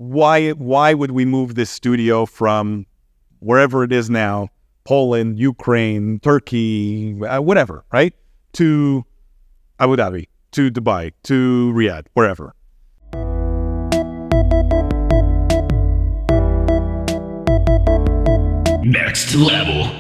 why would we move this studio from wherever it is now, Poland, Ukraine, Turkey, whatever, right, to Abu Dhabi, to Dubai, to Riyadh, wherever. Next level.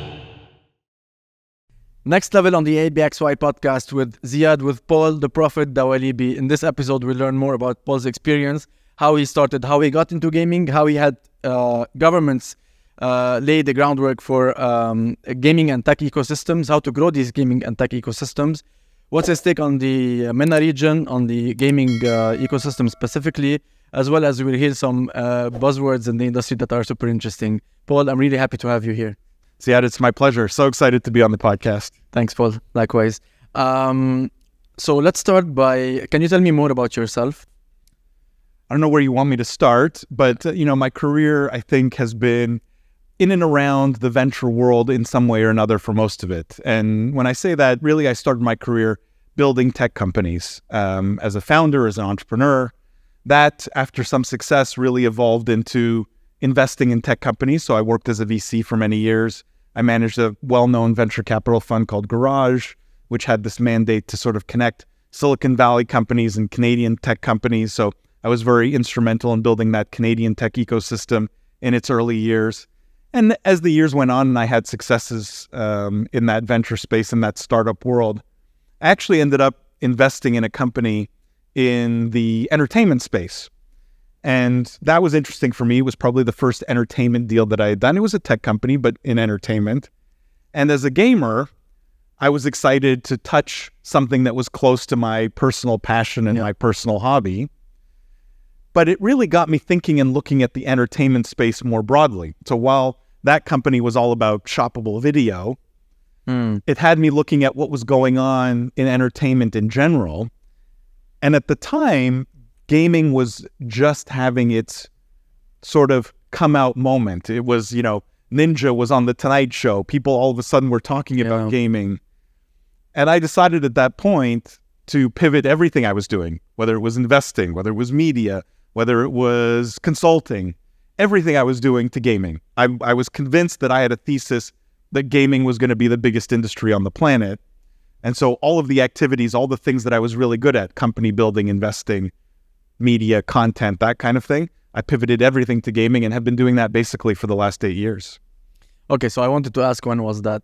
Next level on the ABXY podcast with Ziad, with Paul, the Prophet Dawalibi. In this episode, we learn more about Paul's experience, how he started, how he got into gaming, how he had governments lay the groundwork for gaming and tech ecosystems, how to grow these gaming and tech ecosystems, what's his take on the MENA region, on the gaming ecosystem specifically, as well as we'll hear some buzzwords in the industry that are super interesting. Paul, I'm really happy to have you here. Ziad, it's my pleasure. So excited to be on the podcast. Thanks, Paul. Likewise. So let's start by, can you tell me more about yourself? I don't know where you want me to start, but my career, I think, has been in and around the venture world in some way or another for most of it. And when I say that, really, I started my career building tech companies as a founder, as an entrepreneur. That, after some success, really evolved into investing in tech companies. So I worked as a VC for many years. I managed a well-known venture capital fund called Garage, which had this mandate to sort of connect Silicon Valley companies and Canadian tech companies. So I was very instrumental in building that Canadian tech ecosystem in its early years. And as the years went on and I had successes in that venture space, in that startup world, I actually ended up investing in a company in the entertainment space. And that was interesting for me. It was probably the first entertainment deal that I had done. It was a tech company, but in entertainment. And as a gamer, I was excited to touch something that was close to my personal passion and my personal hobby. But it really got me thinking and looking at the entertainment space more broadly. So while that company was all about shoppable video, it had me looking at what was going on in entertainment in general. And at the time, gaming was just having its sort of come out moment. It was, Ninja was on the Tonight Show. People all of a sudden were talking about gaming. And I decided at that point to pivot everything I was doing, whether it was investing, whether it was media, whether it was consulting, everything I was doing to gaming. I was convinced that I had a thesis that gaming was going to be the biggest industry on the planet. And so all of the activities, all the things that I was really good at, company building, investing, media, content, that kind of thing, I pivoted everything to gaming and have been doing that basically for the last 8 years. Okay, so I wanted to ask, when was that?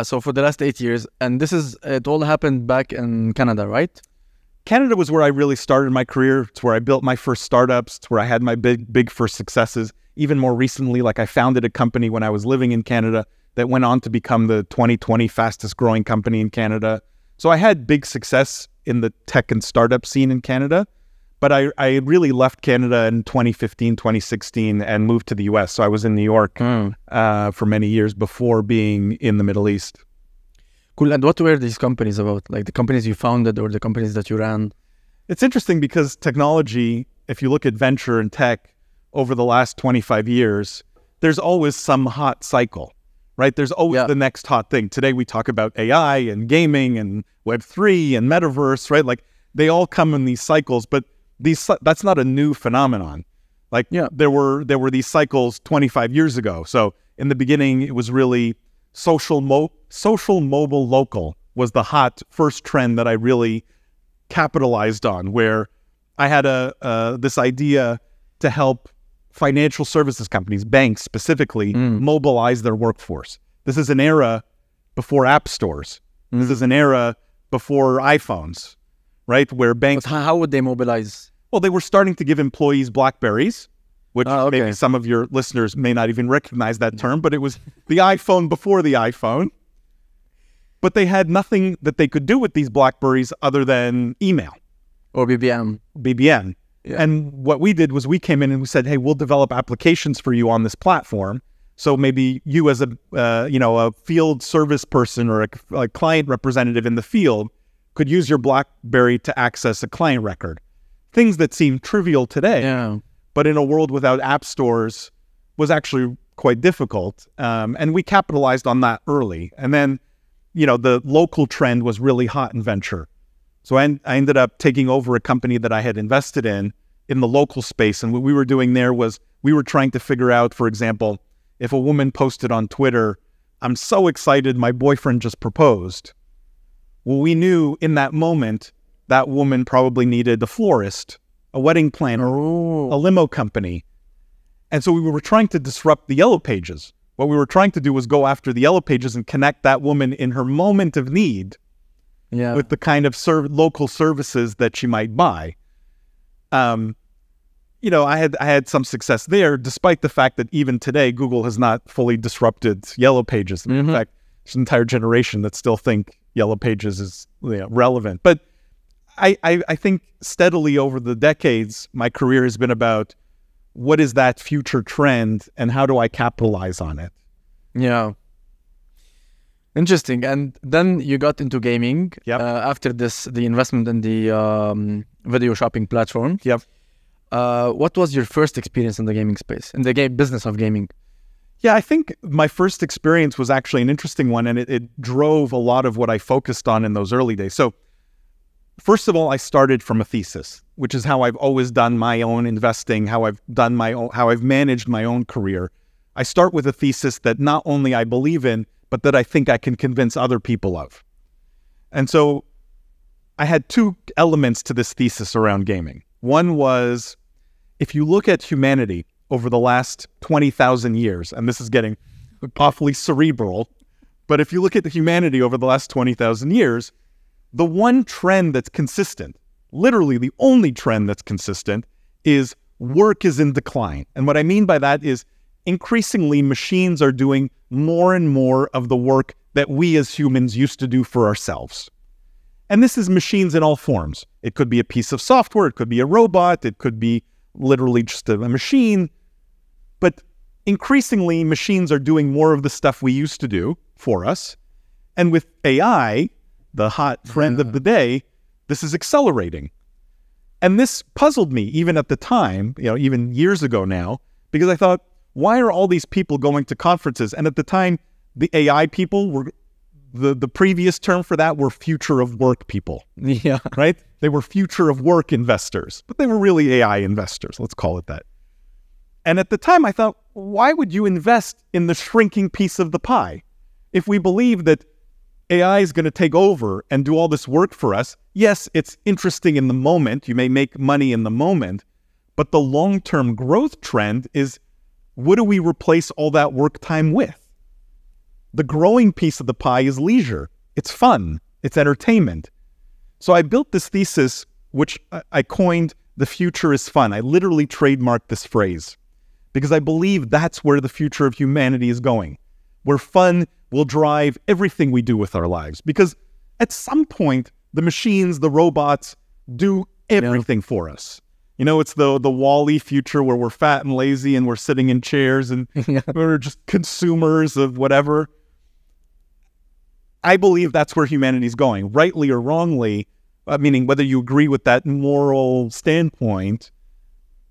So for the last 8 years, and it all happened back in Canada, right? Canada was where I really started my career. It's where I built my first startups. It's where I had my big first successes. Even more recently, I founded a company when I was living in Canada that went on to become the 2020 fastest growing company in Canada. So I had big success in the tech and startup scene in Canada. But I really left Canada in 2015, 2016 and moved to the US. So I was in New York for many years before being in the Middle East. Cool. And what were these companies about? Like the companies you founded or the companies that you ran? It's interesting because technology, if you look at venture and tech over the last 25 years, there's always some hot cycle, right? There's always the next hot thing. Today we talk about AI and gaming and Web3 and metaverse, right? They all come in these cycles, but that's not a new phenomenon. There were these cycles 25 years ago. So in the beginning, it was really social mobile local was the hot first trend that I really capitalized on, where I had this idea to help financial services companies, banks specifically, mobilize their workforce. This is an era before app stores. This is an era before iPhones, right? Where banks... But how would they mobilize? Well, they were starting to give employees BlackBerries, which maybe some of your listeners may not even recognize that term, but it was the iPhone before the iPhone. But they had nothing that they could do with these BlackBerries other than email. Or BBM. BBM. Yeah. And what we did was we came in and we said, hey, we'll develop applications for you on this platform. So maybe you as a field service person or a client representative in the field could use your BlackBerry to access a client record. Things that seem trivial today, but in a world without app stores was actually quite difficult. And we capitalized on that early. And then, the local trend was really hot in venture. So I ended up taking over a company that I had invested in in the local space. And what we were doing there was we were trying to figure out, for example, if a woman posted on Twitter, "I'm so excited, my boyfriend just proposed." Well, we knew in that moment that woman probably needed a florist, a wedding planner, a limo company. And so we were trying to disrupt the yellow pages. What we were trying to do was go after the yellow pages and connect that woman in her moment of need with the kind of local services that she might buy. You know, I had some success there, despite the fact that even today, Google has not fully disrupted yellow pages. In fact, there's an entire generation that still think yellow pages is relevant. But I think steadily over the decades, my career has been about what is that future trend and how do I capitalize on it? Yeah. Interesting. And then you got into gaming after the investment in the video shopping platform. Yep. What was your first experience in the gaming space, in the business of gaming? Yeah, I think my first experience was actually an interesting one, and it drove a lot of what I focused on in those early days. So first of all, I started from a thesis, which is how I've always done my own investing, how I've managed my own career. I start with a thesis that not only I believe in, but that I think I can convince other people of. And so I had two elements to this thesis around gaming. One was, if you look at humanity over the last 20,000 years, and this is getting awfully cerebral, but if you look at the humanity over the last 20,000 years, the one trend that's consistent, literally the only trend that's consistent, is work is in decline. And what I mean by that is increasingly machines are doing more and more of the work that we as humans used to do for ourselves. And this is machines in all forms. It could be a piece of software, it could be a robot, it could be literally just a machine. But increasingly, machines are doing more of the stuff we used to do for us. And with AI, the hot trend of the day, this is accelerating. And this puzzled me even at the time, even years ago now, because I thought, why are all these people going to conferences? And at the time, the AI people were, the previous term for that were future of work people. Yeah. Right? They were future of work investors, but they were really AI investors. Let's call it that. And at the time I thought, why would you invest in the shrinking piece of the pie? If we believe that AI is going to take over and do all this work for us, yes, it's interesting in the moment. You may make money in the moment, but the long-term growth trend is, what do we replace all that work time with? The growing piece of the pie is leisure. It's fun. It's entertainment. So I built this thesis, which I coined, the future is fun. I literally trademarked this phrase because I believe that's where the future of humanity is going, where fun will drive everything we do with our lives. Because at some point, the machines, the robots, do everything for us. It's the WALL-E future where we're fat and lazy and we're sitting in chairs and we're just consumers of whatever. I believe that's where humanity's going, rightly or wrongly, meaning whether you agree with that moral standpoint,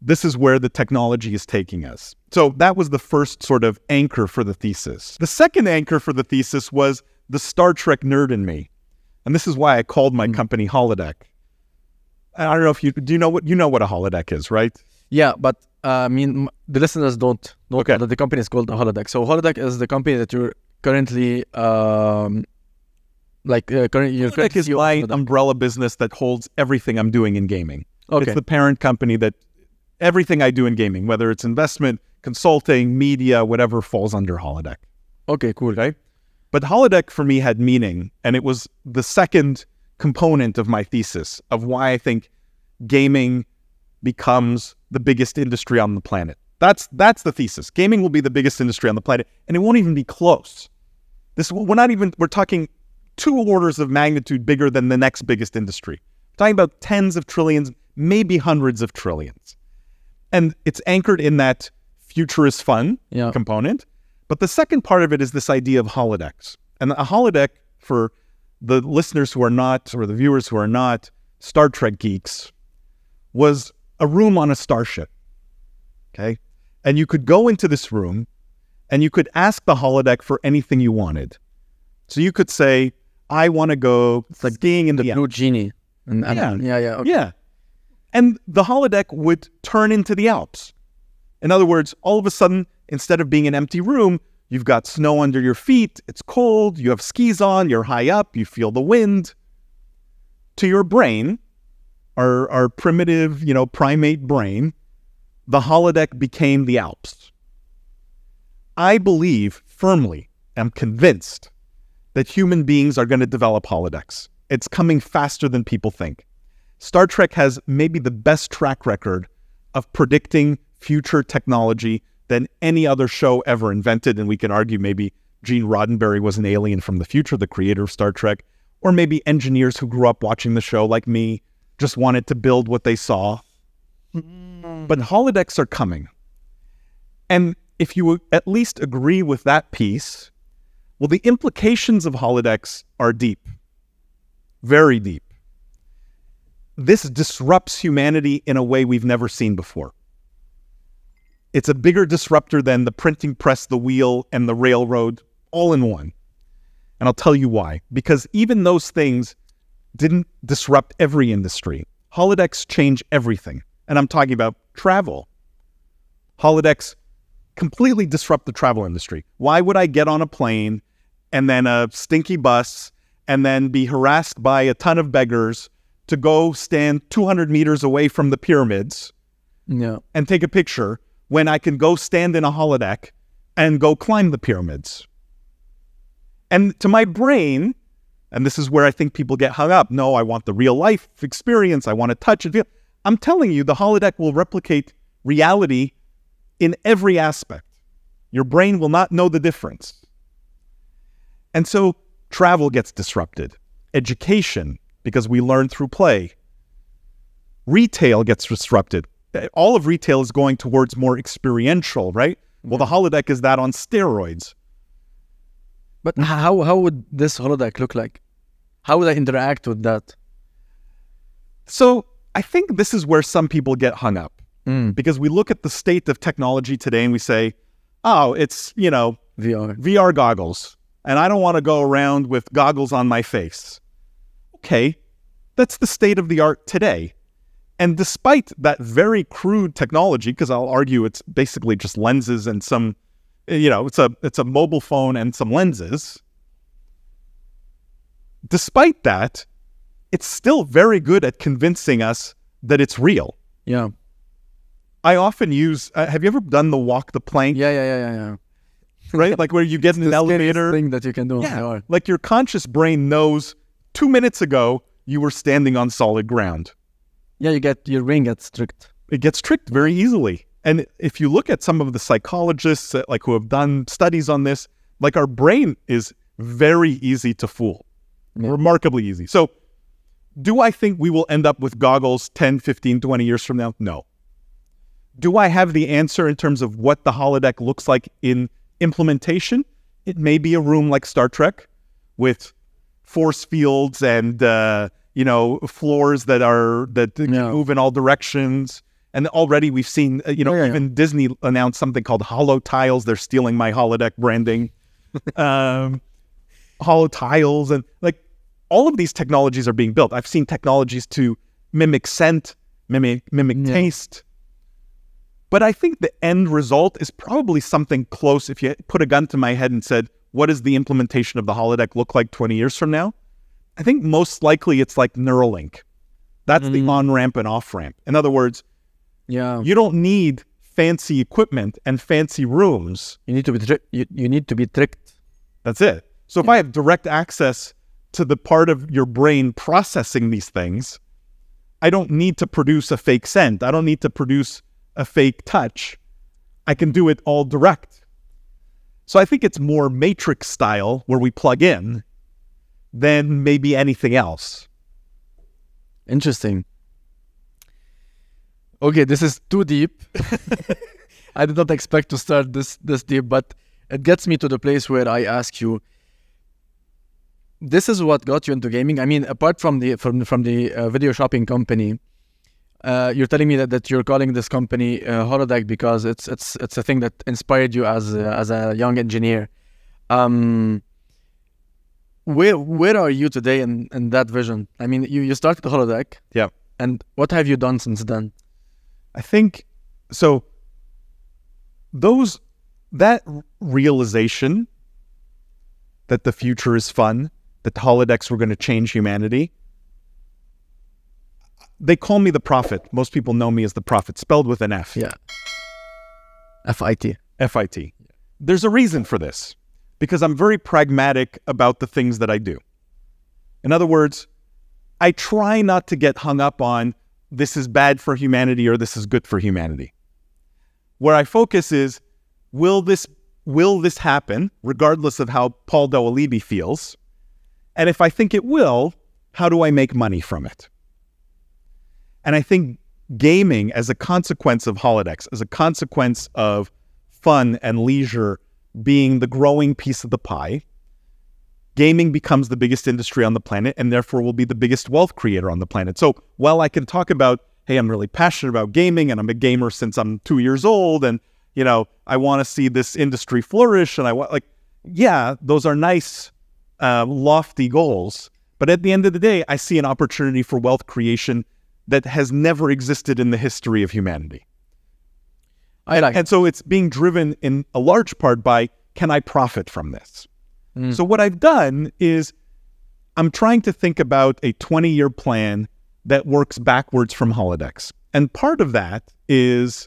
this is where the technology is taking us. So that was the first sort of anchor for the thesis. The second anchor for the thesis was the Star Trek nerd in me. And this is why I called my company Holodeck. I don't know if you know what a holodeck is, right? Yeah, but the listeners don't know that the company is called Holodeck. So Holodeck is the company that you're currently Holodeck is my umbrella business that holds everything I'm doing in gaming. Okay. It's the parent company that everything I do in gaming, whether it's investment, consulting, media, whatever, falls under Holodeck. Okay, cool. Okay? But Holodeck for me had meaning, and it was the second component of my thesis of why I think gaming becomes the biggest industry on the planet. That's the thesis. Gaming will be the biggest industry on the planet, and it won't even be close. We're talking 2 orders of magnitude bigger than the next biggest industry. We're talking about tens of trillions, maybe hundreds of trillions. And it's anchored in that future is fun component. But the second part of it is this idea of holodecks. And a holodeck, for the listeners who are not, or the viewers who are not Star Trek geeks, was a room on a starship, okay? And you could go into this room and you could ask the holodeck for anything you wanted. So you could say, I want to go skiing in the blue genie. Okay. Yeah. And the holodeck would turn into the Alps. In other words, all of a sudden, instead of being an empty room, you've got snow under your feet, it's cold, you have skis on, you're high up, you feel the wind. To your brain, our primitive, primate brain, the holodeck became the Alps. I believe firmly, I'm convinced, that human beings are going to develop holodecks. It's coming faster than people think. Star Trek has maybe the best track record of predicting future technology than any other show ever invented. And we can argue maybe Gene Roddenberry was an alien from the future, the creator of Star Trek, or maybe engineers who grew up watching the show like me just wanted to build what they saw. But holodecks are coming. And if you at least agree with that piece, well, the implications of holodecks are deep, very deep. This disrupts humanity in a way we've never seen before. It's a bigger disruptor than the printing press, the wheel, and the railroad all in one. And I'll tell you why. Because even those things didn't disrupt every industry. Holodecks change everything. And I'm talking about travel. Holodecks completely disrupt the travel industry. Why would I get on a plane and then a stinky bus and then be harassed by a ton of beggars to go stand 200 meters away from the pyramids and take a picture when I can go stand in a holodeck and go climb the pyramids? And to my brain, and this is where I think people get hung up, no, I want the real life experience, I want to touch and feel. I'm telling you, the holodeck will replicate reality in every aspect. Your brain will not know the difference. And so travel gets disrupted. Education, because we learn through play. Retail gets disrupted. All of retail is going towards more experiential, right? Well, the holodeck is that on steroids. But how would this holodeck look like? How would I interact with that? So I think this is where some people get hung up. Because we look at the state of technology today and we say, oh, it's, VR goggles. And I don't want to go around with goggles on my face. Okay, that's the state of the art today. And despite that very crude technology, because I'll argue it's basically just lenses and some, it's a mobile phone and some lenses. Despite that, it's still very good at convincing us that it's real. Yeah. I often use, have you ever done the walk the plank? Yeah. Right? Like where you get in an elevator. Thing that you can do. Yeah. Like your conscious brain knows 2 minutes ago you were standing on solid ground. Yeah, your brain gets tricked. It gets tricked very easily. And if you look at some of the psychologists who have done studies on this, like our brain is very easy to fool. Remarkably easy. So do I think we will end up with goggles 10, 15, 20 years from now? No. Do I have the answer in terms of what the holodeck looks like in implementation? It may be a room like Star Trek with force fields and floors that move in all directions. And already we've seen even Disney announced something called Holo Tiles. They're stealing my holodeck branding. Holo Tiles and all of these technologies are being built. I've seen technologies to mimic scent, mimic taste. But I think the end result is probably something close. If you put a gun to my head and said, what does the implementation of the holodeck look like 20 years from now? I think most likely it's like Neuralink. That's the on-ramp and off-ramp. In other words, you don't need fancy equipment and fancy rooms. You need to be you need to be tricked. That's it. So if I have direct access to the part of your brain processing these things, I don't need to produce a fake scent. I don't need to produce a fake touch. I can do it all direct. So I think it's more Matrix style where we plug in than maybe anything else. Interesting. Okay, this is too deep. I did not expect to start this deep, but it gets me to the place where I ask you, this is what got you into gaming? I mean, apart from the video shopping company, you're telling me that you're calling this company Holodeck because it's a thing that inspired you as a young engineer. Where are you today in that vision? I mean, you started the Holodeck. Yeah. And what have you done since then? I think so. That realization that the future is fun, that holodecks were going to change humanity. They call me the prophet. Most people know me as the prophet, spelled with an F. Yeah. F-I-T. F-I-T. There's a reason for this, because I'm very pragmatic about the things that I do. In other words, I try not to get hung up on this is bad for humanity or this is good for humanity. Where I focus is, will this happen, regardless of how Paul Dawalibi feels? And if I think it will, how do I make money from it? And I think gaming, as a consequence of holodecks, as a consequence of fun and leisure being the growing piece of the pie, gaming becomes the biggest industry on the planet and therefore will be the biggest wealth creator on the planet. So while I can talk about, hey, I'm really passionate about gaming and I'm a gamer since I'm 2 years old and, you know, I want to see this industry flourish and I want, like, yeah, those are nice, lofty goals. But at the end of the day, I see an opportunity for wealth creation that has never existed in the history of humanity. And so it's being driven in a large part by, can I profit from this? So what I've done is I'm trying to think about a 20-year plan that works backwards from holodecks. And part of that is,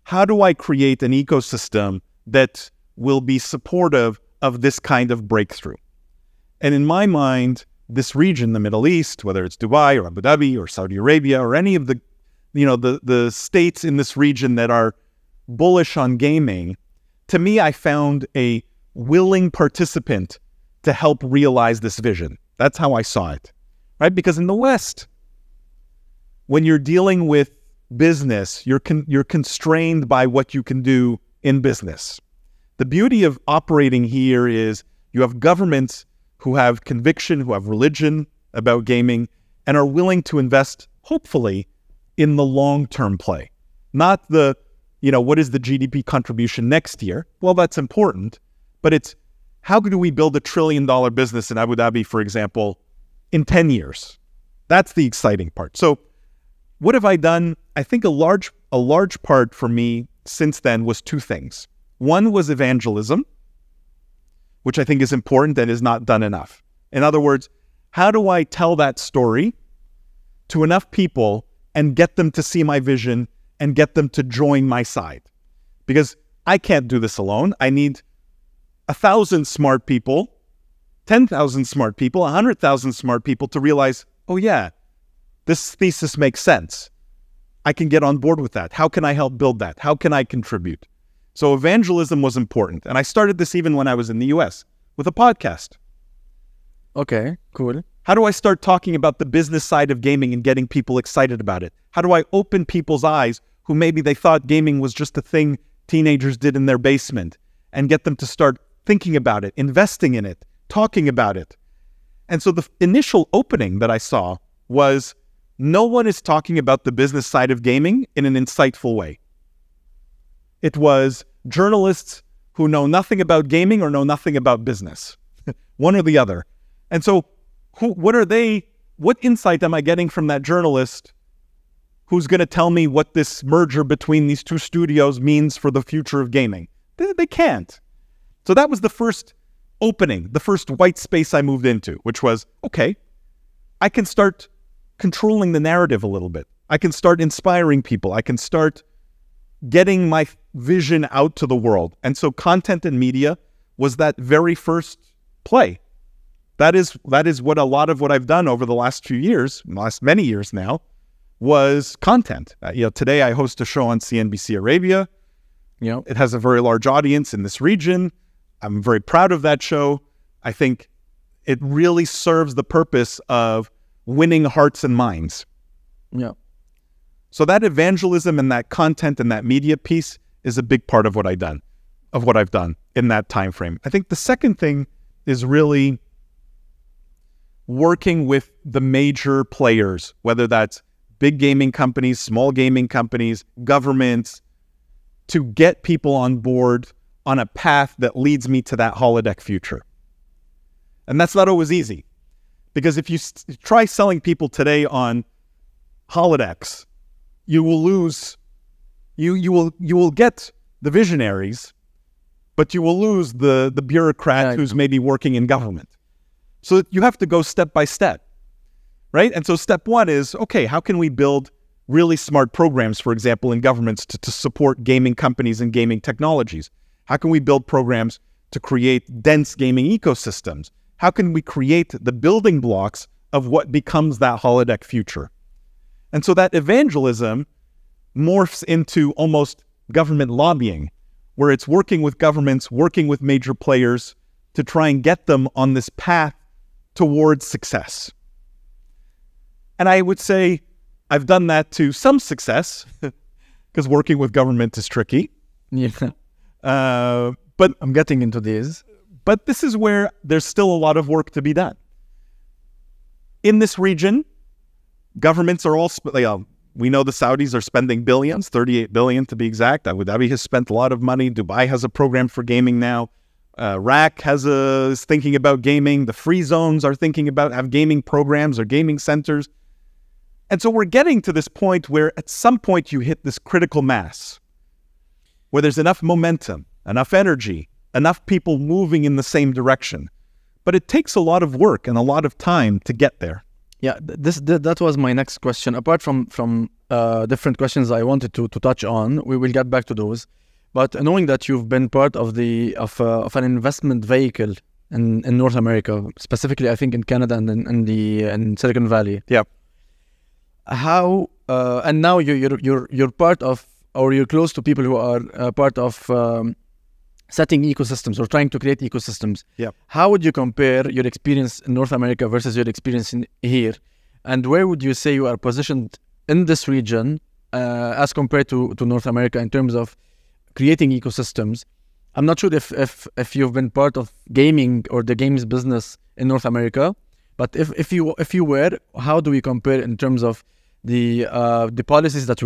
how do I create an ecosystem that will be supportive of this kind of breakthrough? And in my mind, this region, the Middle East, whether it's Dubai or Abu Dhabi or Saudi Arabia or any of the, you know, the states in this region that are bullish on gaming, to me, I found a willing participant to help realize this vision. That's how I saw it, right? Because in the West, when you're dealing with business, you're constrained by what you can do in business. The beauty of operating here is you have governments who have conviction, who have religion about gaming, and are willing to invest, hopefully, in the long-term play. Not the, you know, what is the GDP contribution next year? Well, that's important, but it's, how do we build $1 trillion business in Abu Dhabi, for example, in 10 years? That's the exciting part. So what have I done? I think a large part for me since then was two things. One was evangelism, which I think is important and is not done enough. In other words, how do I tell that story to enough people and get them to see my vision and get them to join my side? Because I can't do this alone. I need 1,000 smart people, 10,000 smart people, 100,000 smart people to realize, oh yeah, this thesis makes sense. I can get on board with that. How can I help build that? How can I contribute? So evangelism was important. And I started this even when I was in the US with a podcast. Okay, cool. How do I start talking about the business side of gaming and getting people excited about it? How do I open people's eyes who maybe they thought gaming was just a thing teenagers did in their basement and get them to start thinking about it, investing in it, talking about it? And so the initial opening that I saw was, no one is talking about the business side of gaming in an insightful way. It was journalists who know nothing about gaming or know nothing about business, one or the other. And so what insight am I getting from that journalist who's going to tell me what this merger between these two studios means for the future of gaming? They can't. So that was the first opening, the first white space I moved into, which was, okay, I can start controlling the narrative a little bit. I can start inspiring people. I can start getting my vision out to the world. And so content and media was that very first play. That is what a lot of what I've done over the last few years, last many years now, was content. Today I host a show on CNBC Arabia. It has a very large audience in this region. I'm very proud of that show. I think it really serves the purpose of winning hearts and minds. Yeah. So that evangelism and that content and that media piece is a big part of what I've done in that time frame. I think the second thing is really working with the major players, whether that's big gaming companies, small gaming companies, governments, to get people on board on a path that leads me to that holodeck future. And that's not always easy, because if you try selling people today on holodecks, you will lose, you will get the visionaries, but you will lose the bureaucrat who's maybe working in government. So you have to go step by step, right? And so step one is, okay, how can we build really smart programs, for example, in governments to support gaming companies and gaming technologies? How can we build programs to create dense gaming ecosystems? How can we create the building blocks of what becomes that holodeck future? And so that evangelism morphs into almost government lobbying, where it's working with governments, working with major players to try and get them on this path towards success. And I would say I've done that to some success, because working with government is tricky. Yeah. But I'm getting into this. But this is where there's still a lot of work to be done. In this region, governments are all, we know the Saudis are spending billions, 38 billion to be exact. Abu Dhabi has spent a lot of money. Dubai has a program for gaming now. RAC is thinking about gaming. The free zones are thinking about have gaming programs or gaming centers. And so we're getting to this point where at some point you hit this critical mass where there's enough momentum, enough energy, enough people moving in the same direction. But it takes a lot of work and a lot of time to get there. Yeah, that was my next question. Apart from different questions I wanted to touch on, we will get back to those. But knowing that you've been part of an investment vehicle in North America, specifically I think in Canada and in Silicon Valley. Yeah. How and now you're part of, or you're close to people who are part of setting ecosystems or trying to create ecosystems. Yeah. How would you compare your experience in North America versus your experience here? And where would you say you are positioned in this region as compared to North America in terms of creating ecosystems? I'm not sure if you've been part of gaming or the games business in North America, but if you were, how do we compare in terms of the policies that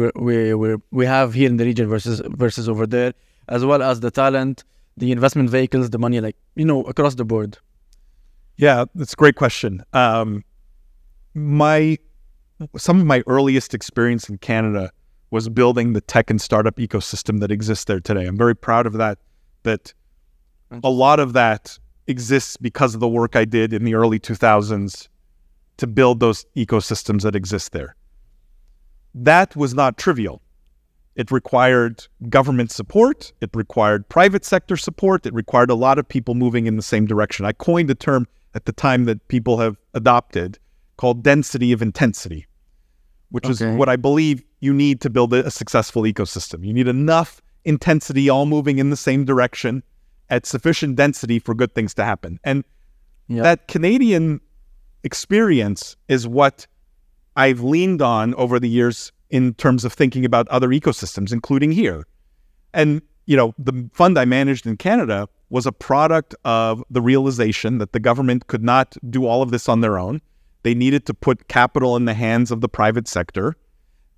we have here in the region versus over there, as well as the talent, the investment vehicles, the money, across the board? Yeah, that's a great question. Some of my earliest experience in Canada was building the tech and startup ecosystem that exists there today. I'm very proud of that a lot of that exists because of the work I did in the early 2000s to build those ecosystems that exist there. That was not trivial. It required government support. It required private sector support. It required a lot of people moving in the same direction. I coined a term at the time that people have adopted called density of intensity, which is what I believe you need to build a successful ecosystem. You need enough intensity all moving in the same direction at sufficient density for good things to happen. And that Canadian experience is what I've leaned on over the years in terms of thinking about other ecosystems, including here. And, the fund I managed in Canada was a product of the realization that the government could not do all of this on their own. They needed to put capital in the hands of the private sector.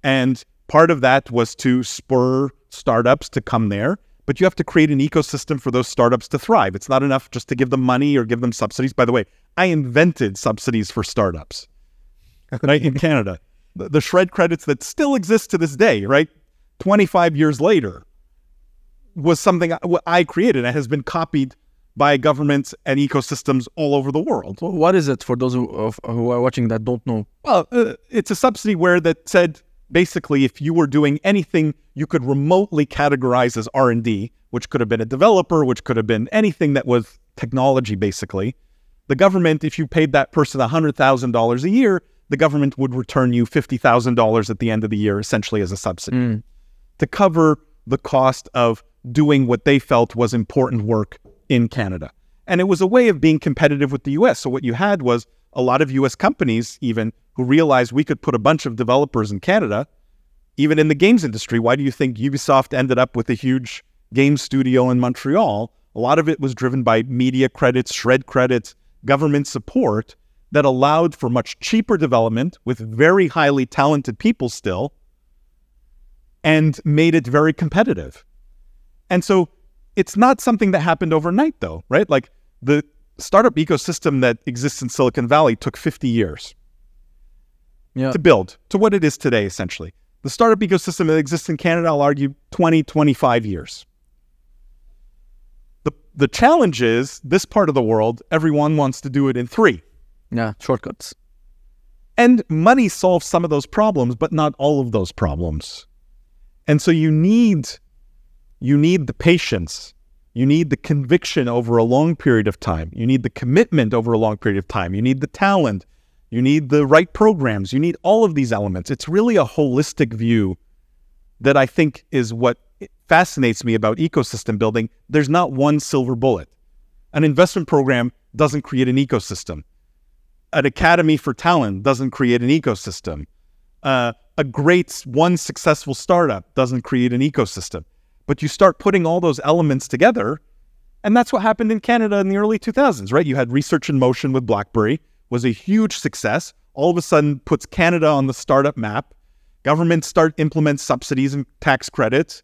And part of that was to spur startups to come there. But you have to create an ecosystem for those startups to thrive. It's not enough just to give them money or give them subsidies. By the way, I invented subsidies for startups right, in Canada. The shred credits that still exist to this day, right, 25 years later, was something I created and has been copied by governments and ecosystems all over the world. What is it for those who are watching that don't know? Well, it's a subsidy that said, basically, if you were doing anything you could remotely categorize as R&D, which could have been a developer, which could have been anything that was technology, basically, the government, if you paid that person $100,000 a year, the government would return you $50,000 at the end of the year, essentially as a subsidy, to cover the cost of doing what they felt was important work in Canada. And it was a way of being competitive with the US. So what you had was a lot of US companies even who realized we could put a bunch of developers in Canada, even in the games industry. Why do you think Ubisoft ended up with a huge game studio in Montreal? A lot of it was driven by media credits, shred credits, government support that allowed for much cheaper development with very highly talented people still, and made it very competitive. And so it's not something that happened overnight though, right? Like the startup ecosystem that exists in Silicon Valley took 50 years. to build to what it is today, essentially. The startup ecosystem that exists in Canada, I'll argue 20, 25 years. The challenge is, this part of the world, everyone wants to do it in 3. Yeah, shortcuts. And money solves some of those problems, but not all of those problems. And so you need the patience. You need the conviction over a long period of time. You need the commitment over a long period of time. You need the talent. You need the right programs. You need all of these elements. It's really a holistic view that I think is what fascinates me about ecosystem building. There's not one silver bullet. An investment program doesn't create an ecosystem. An academy for talent doesn't create an ecosystem. A great one successful startup doesn't create an ecosystem. But you start putting all those elements together, and that's what happened in Canada in the early 2000s, right? You had Research in Motion with BlackBerry, was a huge success. All of a sudden puts Canada on the startup map. Governments implement subsidies and tax credits,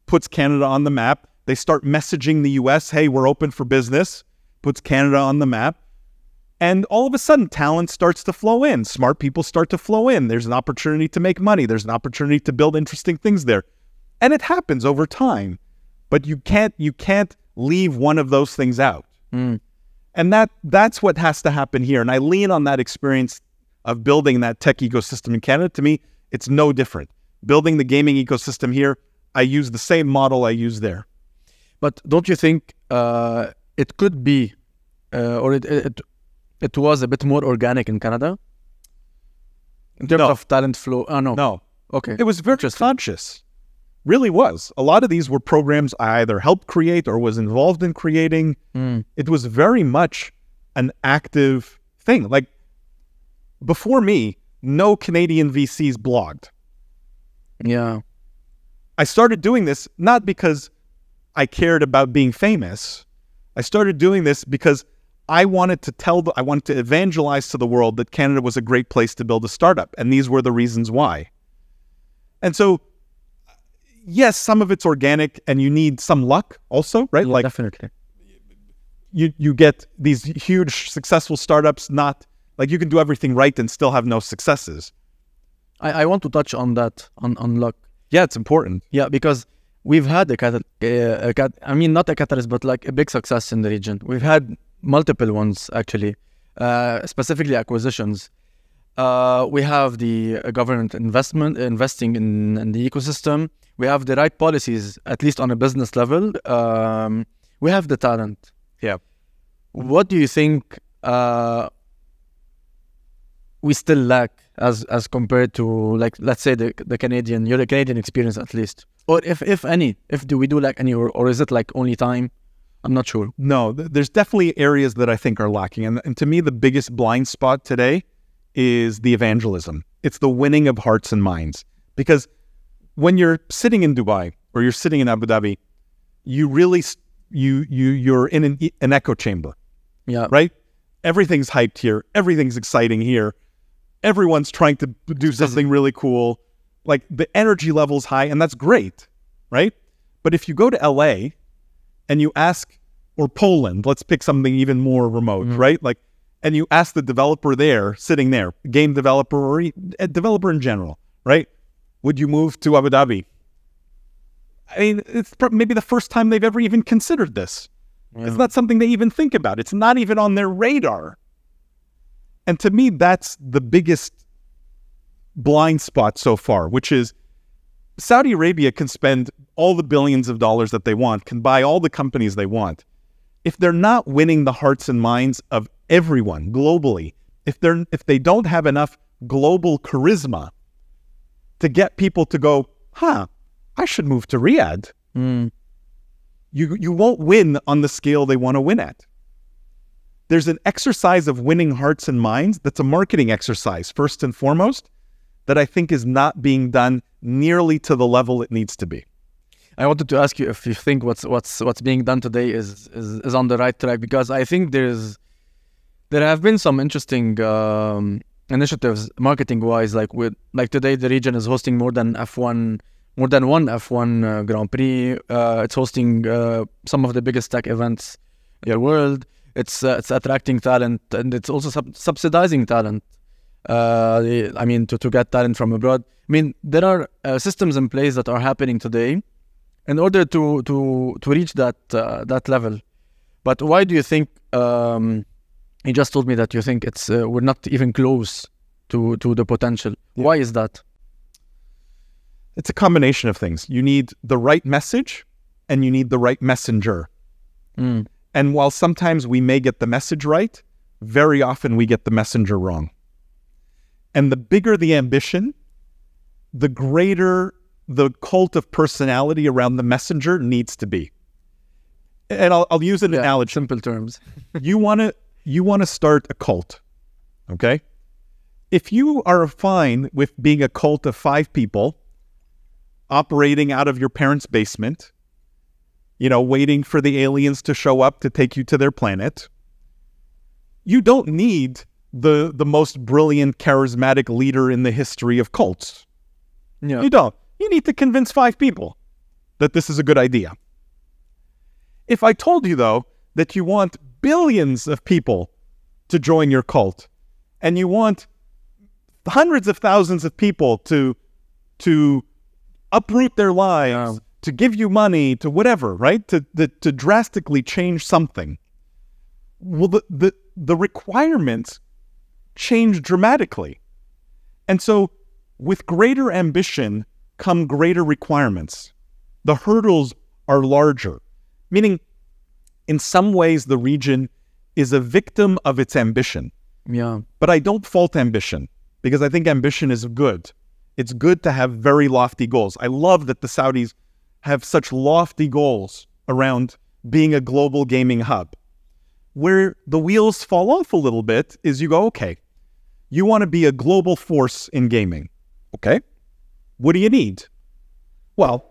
puts Canada on the map. They start messaging the US, hey, we're open for business, puts Canada on the map. And all of a sudden, talent starts to flow in. Smart people start to flow in. There's an opportunity to make money. There's an opportunity to build interesting things there. And it happens over time. But you can't leave one of those things out. And that's what has to happen here. And I lean on that experience of building that tech ecosystem in Canada. To me, it's no different. Building the gaming ecosystem here, I use the same model I use there. But don't you think it could be, or it was a bit more organic in Canada? In terms of talent flow? No. No. Okay. It was very conscious. Really was. A lot of these were programs I either helped create or was involved in creating. It was very much an active thing. Like, before me, no Canadian VCs blogged. Yeah. I started doing this not because I cared about being famous. I started doing this because I wanted to evangelize to the world that Canada was a great place to build a startup. And these were the reasons why. And so, yes, some of it's organic and you need some luck also, right? Yeah, like, definitely. You get these huge successful startups, not like you can do everything right and still have no successes. I want to touch on that, on luck. Yeah, it's important. Yeah, because we've had not a catalyst, but like a big success in the region. We've had multiple ones, actually, specifically acquisitions. We have the government investing in the ecosystem. We have the right policies, at least on a business level. We have the talent. Yeah. What do you think we still lack as compared to, like, let's say the Canadian experience, at least? Or if any, we do lack any, or is it like only time? I'm not sure. No, there's definitely areas that I think are lacking. And to me, the biggest blind spot today is the evangelism. It's the winning of hearts and minds. Because when you're sitting in Dubai or you're sitting in Abu Dhabi, you really, you're in an echo chamber. Yeah. Right? Everything's hyped here. Everything's exciting here. Everyone's trying to do something really cool. Like, the energy level's high, and that's great, right? But if you go to LA and you ask, or Poland, let's pick something even more remote, right? Like, and you ask the developer there, sitting there, game developer or a developer in general, right? Would you move to Abu Dhabi? I mean, it's maybe the first time they've ever even considered this. Yeah. It's not something they even think about. It's not even on their radar. And to me, that's the biggest blind spot so far, which is Saudi Arabia can spend all the billions of dollars that they want, can buy all the companies they want. If they're not winning the hearts and minds of everyone globally, if they don't have enough global charisma to get people to go, I should move to Riyadh. You won't win on the scale they want to win at. There's an exercise of winning hearts and minds that's a marketing exercise, first and foremost, that I think is not being done nearly to the level it needs to be. I wanted to ask you if you think what's being done today is on the right track, because I think there have been some interesting initiatives marketing-wise, like today the region is hosting more than one F1 Grand Prix. It's hosting some of the biggest tech events in the world. It's attracting talent, and it's also subsidizing talent. to get talent from abroad. I mean, there are systems in place that are happening today in order to reach that level. But why do you think? You just told me that you think it's we're not even close to the potential. Yeah. Why is that? It's a combination of things. You need the right message and you need the right messenger. And while sometimes we may get the message right, very often we get the messenger wrong. And the bigger the ambition, the greater the cult of personality around the messenger needs to be. And I'll use an analogy. Simple terms. You want to start a cult, okay? If you are fine with being a cult of 5 people operating out of your parents' basement, waiting for the aliens to show up to take you to their planet, you don't need the most brilliant, charismatic leader in the history of cults. Yeah. You don't. You need to convince 5 people that this is a good idea. If I told you, though, that you want billions of people to join your cult, and you want hundreds of thousands of people to uproot their lives, to give you money, to whatever, right? To drastically change something. Well, the requirements change dramatically. And so with greater ambition come greater requirements. The hurdles are larger, meaning in some ways the region is a victim of its ambition. Yeah. But I don't fault ambition because I think ambition is good. It's good to have very lofty goals. I love that the Saudis have such lofty goals around being a global gaming hub. Where the wheels fall off a little bit is you go, okay, you want to be a global force in gaming. Okay, what do you need? Well,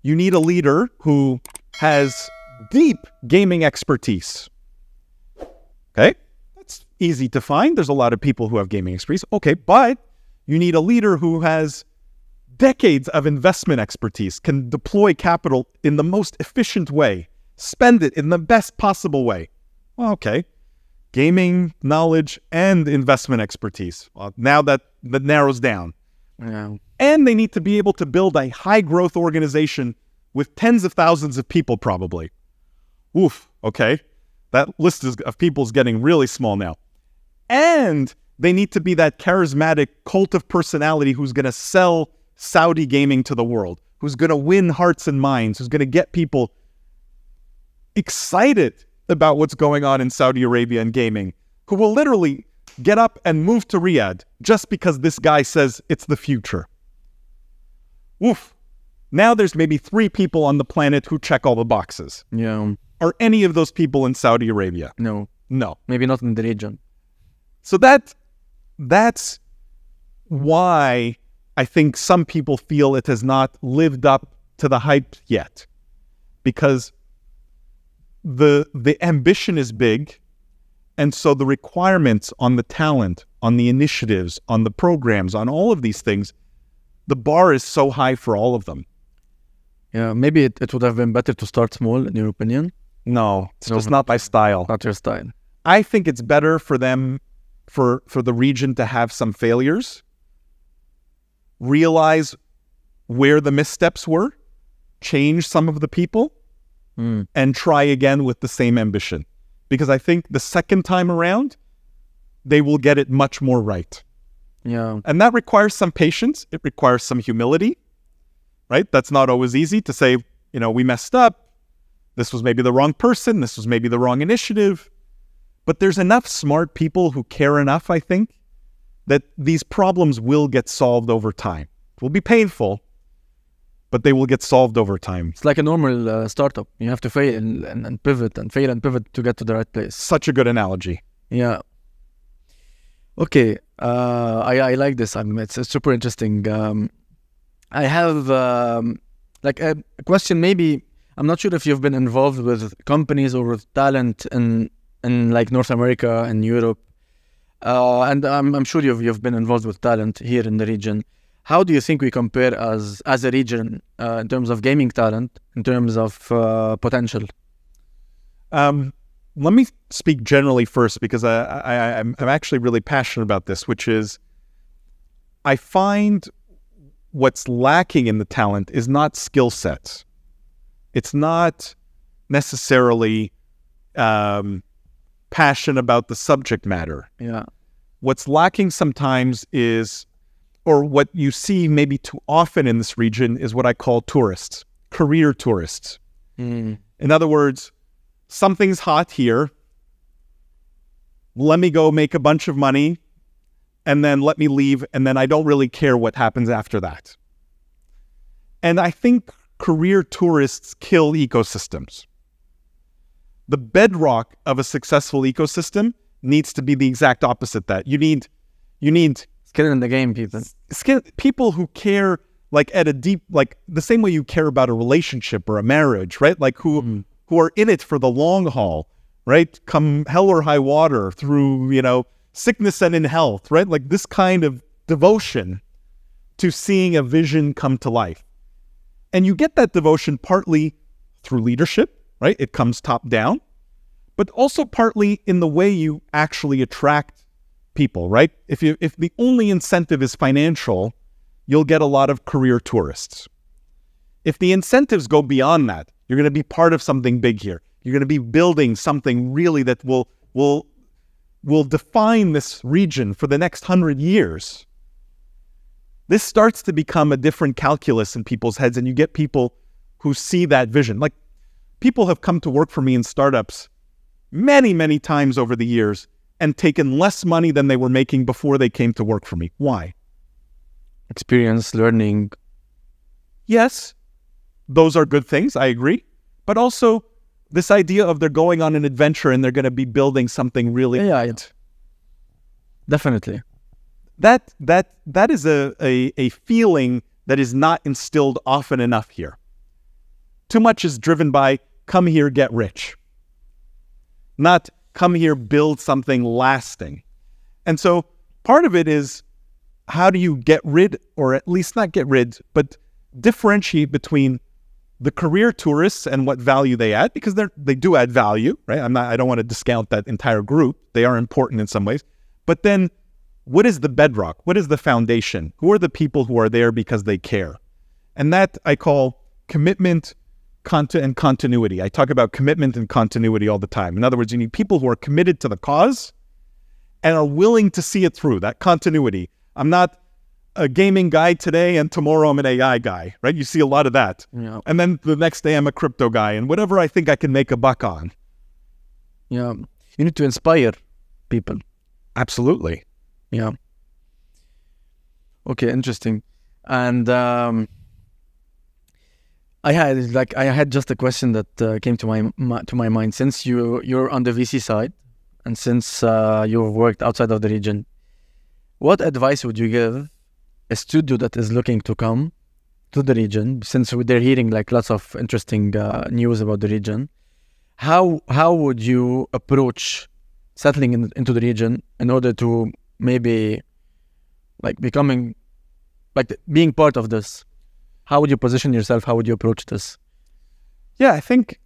you need a leader who has deep gaming expertise. Okay, that's easy to find. There's a lot of people who have gaming expertise. Okay, but you need a leader who has decades of investment expertise, can deploy capital in the most efficient way, spend it in the best possible way. Okay, gaming knowledge and investment expertise. Well, now that narrows down. Yeah. And they need to be able to build a high-growth organization with tens of thousands of people probably. Oof, okay. That list of people is getting really small now. And they need to be that charismatic cult of personality who's going to sell Saudi gaming to the world, who's going to win hearts and minds, who's going to get people excited about what's going on in Saudi Arabia and gaming, who will literally get up and move to Riyadh just because this guy says it's the future. Oof. Now there's maybe 3 people on the planet who check all the boxes. Yeah. Are any of those people in Saudi Arabia? No. No. Maybe not in the region. So that's why I think some people feel it has not lived up to the hype yet. Because the ambition is big, and so the requirements on the talent, on the initiatives, on the programs, on all of these things, the bar is so high for all of them. Yeah, maybe it would have been better to start small, in your opinion. No, it's just not my style. Not your style. I think it's better for them, for the region to have some failures, realize where the missteps were, change some of the people, and try again with the same ambition. Because I think the second time around, they will get it much more right. Yeah. And that requires some patience. It requires some humility, right? That's not always easy to say, we messed up. This was maybe the wrong person. This was maybe the wrong initiative. But there's enough smart people who care enough, I think, that these problems will get solved over time. It will be painful, but they will get solved over time. It's like a normal startup. You have to fail and pivot and fail and pivot to get to the right place. Such a good analogy. Yeah. Okay. I like this. It's super interesting. I have like a question. Maybe I'm not sure if you've been involved with companies or with talent in like North America and Europe, and I'm sure you've been involved with talent here in the region. How do you think we compare as a region in terms of gaming talent, in terms of potential? let me speak generally first, because I'm actually really passionate about this, which is I find what's lacking in the talent is not skill sets. It's not necessarily passion about the subject matter. Yeah. What's lacking sometimes is, or what you see maybe too often in this region, is what I call tourists, career tourists. In other words, something's hot here. Let me go make a bunch of money and then let me leave, and then I don't really care what happens after that. And I think career tourists kill ecosystems. The bedrock of a successful ecosystem needs to be the exact opposite. That you need Skin in the game, people who care, like at a deep, like the same way you care about a relationship or a marriage, right? Like who are in it for the long haul, right? Come hell or high water, through, sickness and in health, right? Like this kind of devotion to seeing a vision come to life. And you get that devotion partly through leadership, right? It comes top down, but also partly in the way you actually attract people, right? If the only incentive is financial, you'll get a lot of career tourists. If the incentives go beyond that, you're going to be part of something big here. You're going to be building something really that will define this region for the next 100 years. This starts to become a different calculus in people's heads, and you get people who see that vision. Like, people have come to work for me in startups many, many times over the years and taken less money than they were making before they came to work for me. Why? Experience, learning. Yes, those are good things, I agree. But also this idea of they're going on an adventure and they're going to be building something really great. Definitely. That is a feeling that is not instilled often enough here. Too much is driven by come here, get rich. Not come here, build something lasting. And so part of it is, how do you get rid, or at least not get rid, but differentiate between the career tourists and what value they add, because they do add value, right? I don't want to discount that entire group. They are important in some ways. But then what is the bedrock? What is the foundation? Who are the people who are there because they care? And that I call commitment, and continuity. I talk about commitment and continuity all the time. In other words, you need people who are committed to the cause and are willing to see it through, that continuity. I'm not a gaming guy today and tomorrow I'm an AI guy, right? You see a lot of that. Yeah. And then the next day I'm a crypto guy, and whatever I think I can make a buck on. Yeah. You need to inspire people. Absolutely. Yeah. Okay, interesting. And I had just a question that came to my mind. Since you're on the VC side, and since you've worked outside of the region, what advice would you give a studio that is looking to come to the region, since they're hearing like lots of interesting news about the region? How would you approach settling into the region in order to maybe like being part of this? How would you position yourself? How would you approach this? Yeah, I think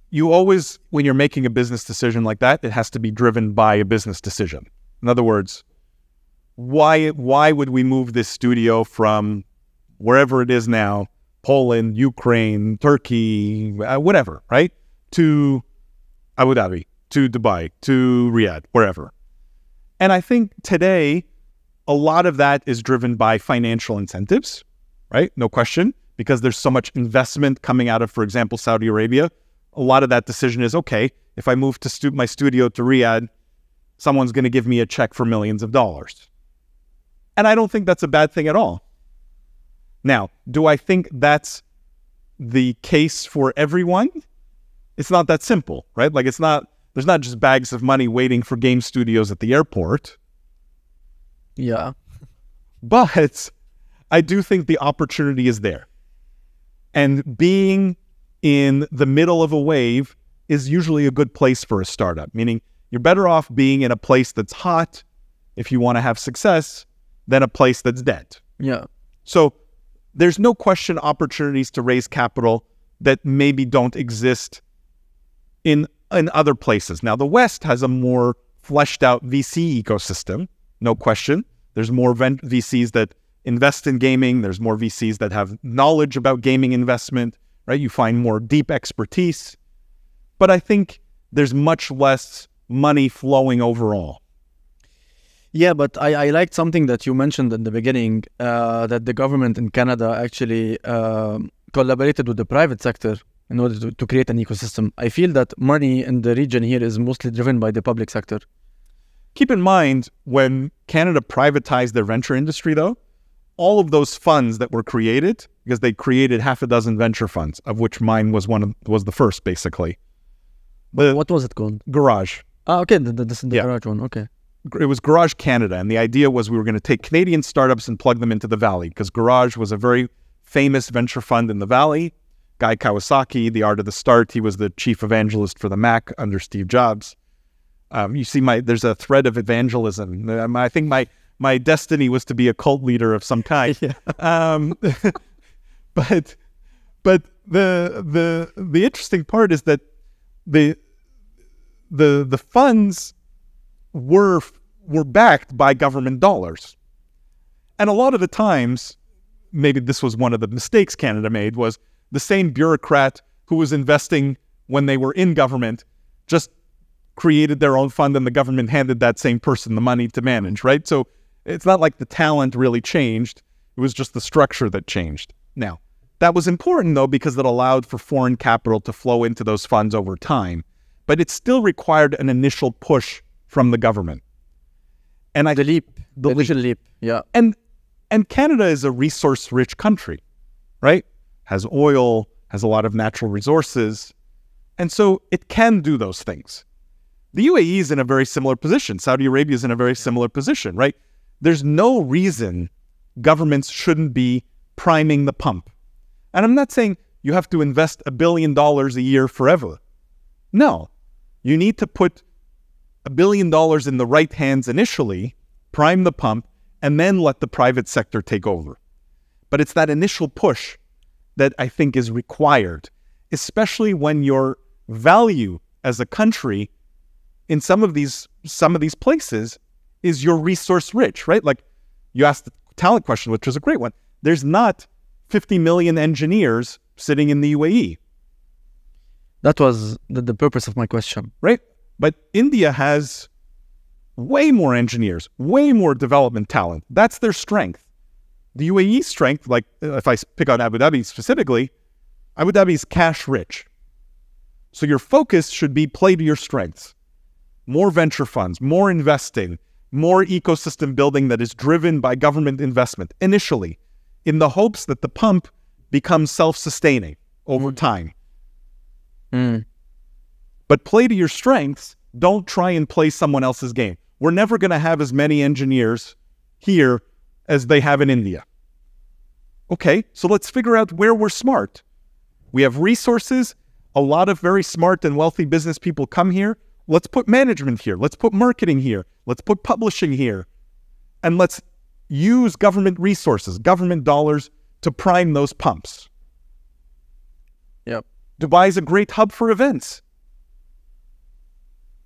you always, when you're making a business decision like that, it has to be driven by a business decision. In other words, why would we move this studio from wherever it is now, Poland, Ukraine, Turkey, whatever, right, to Abu Dhabi, to Dubai, to Riyadh, wherever? And I think today, a lot of that is driven by financial incentives, right? No question, because there's so much investment coming out of, for example, Saudi Arabia. A lot of that decision is, okay, if I move to my studio to Riyadh, someone's going to give me a check for millions of dollars. And I don't think that's a bad thing at all. Now, do I think that's the case for everyone? It's not that simple, right? Like, there's not just bags of money waiting for game studios at the airport. Yeah. But I do think the opportunity is there. And being in the middle of a wave is usually a good place for a startup, meaning you're better off being in a place that's hot if you want to have success than a place that's dead. Yeah. So there's no question opportunities to raise capital that maybe don't exist in other places. Now, the West has a more fleshed out VC ecosystem, no question. There's more VCs that invest in gaming. There's more VCs that have knowledge about gaming investment, right? You find more deep expertise. But I think there's much less money flowing overall. Yeah, but I liked something that you mentioned in the beginning, that the government in Canada actually collaborated with the private sector in order to create an ecosystem. I feel that money in the region here is mostly driven by the public sector. Keep in mind, when Canada privatized their venture industry, though, all of those funds that were created, because they created half a dozen venture funds, of which mine was was the first, basically. What was it called? Garage. Okay, this is the Garage one, okay. It was Garage Canada, and the idea was we were going to take Canadian startups and plug them into the Valley, because Garage was a very famous venture fund in the Valley. Guy Kawasaki, the art of the start, he was the chief evangelist for the Mac under Steve Jobs. You see, there's a thread of evangelism. I think my destiny was to be a cult leader of some kind. Yeah. But the interesting part is that the funds were backed by government dollars. And a lot of the times, maybe this was one of the mistakes Canada made, was the same bureaucrat who was investing when they were in government just created their own fund, and the government handed that same person the money to manage, right? So it's not like the talent really changed. It was just the structure that changed. Now, that was important, though, because it allowed for foreign capital to flow into those funds over time. But it still required an initial push from the government. And the initial leap, yeah. And Canada is a resource-rich country, right? Has oil, has a lot of natural resources. And so it can do those things. The UAE is in a very similar position. Saudi Arabia is in a very similar position, right? There's no reason governments shouldn't be priming the pump. And I'm not saying you have to invest $1 billion a year forever. No, you need to put $1 billion in the right hands initially, prime the pump, and then let the private sector take over. But it's that initial push that I think is required, especially when your value as a country in some of these places is you're resource rich, right? Like you asked the talent question, which was a great one. There's not 50 million engineers sitting in the UAE. That was the purpose of my question. Right? But India has way more engineers, way more development talent. That's their strength. The UAE strength, like if I pick on Abu Dhabi specifically, Abu Dhabi is cash rich. So your focus should be play to your strengths. More venture funds, more investing, more ecosystem building that is driven by government investment initially, in the hopes that the pump becomes self-sustaining over time. But play to your strengths. Don't try and play someone else's game. We're never going to have as many engineers here as they have in India. Okay, so let's figure out where we're smart. We have resources. A lot of very smart and wealthy business people come here. Let's put management here. Let's put marketing here. Let's put publishing here. And let's use government resources, government dollars to prime those pumps. Yep. Dubai is a great hub for events.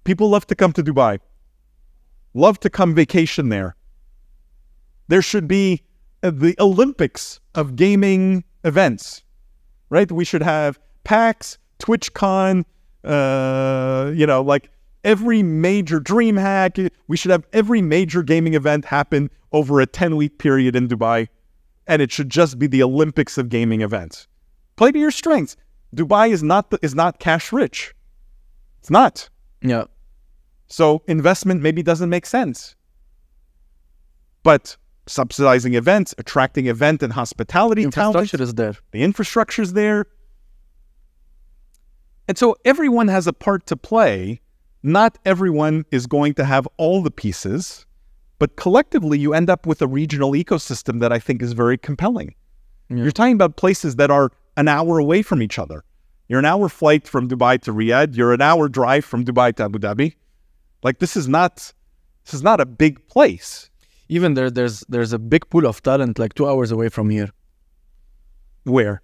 People love to come to Dubai, love to come vacation there. There should be the Olympics of gaming events, right? We should have PAX, TwitchCon, like every major DreamHack. We should have every major gaming event happen over a 10-week period in Dubai, and it should just be the Olympics of gaming events. Play to your strengths. Dubai is not cash rich. It's not. Yeah. So investment maybe doesn't make sense. But subsidizing events, attracting event and hospitality infrastructure is there. The infrastructure is there. And so everyone has a part to play. Not everyone is going to have all the pieces, but collectively you end up with a regional ecosystem that I think is very compelling. Yeah. You're talking about places that are an hour away from each other. You're an hour flight from Dubai to Riyadh. You're an hour drive from Dubai to Abu Dhabi. Like this is not a big place. Even there's a big pool of talent like 2 hours away from here. Where?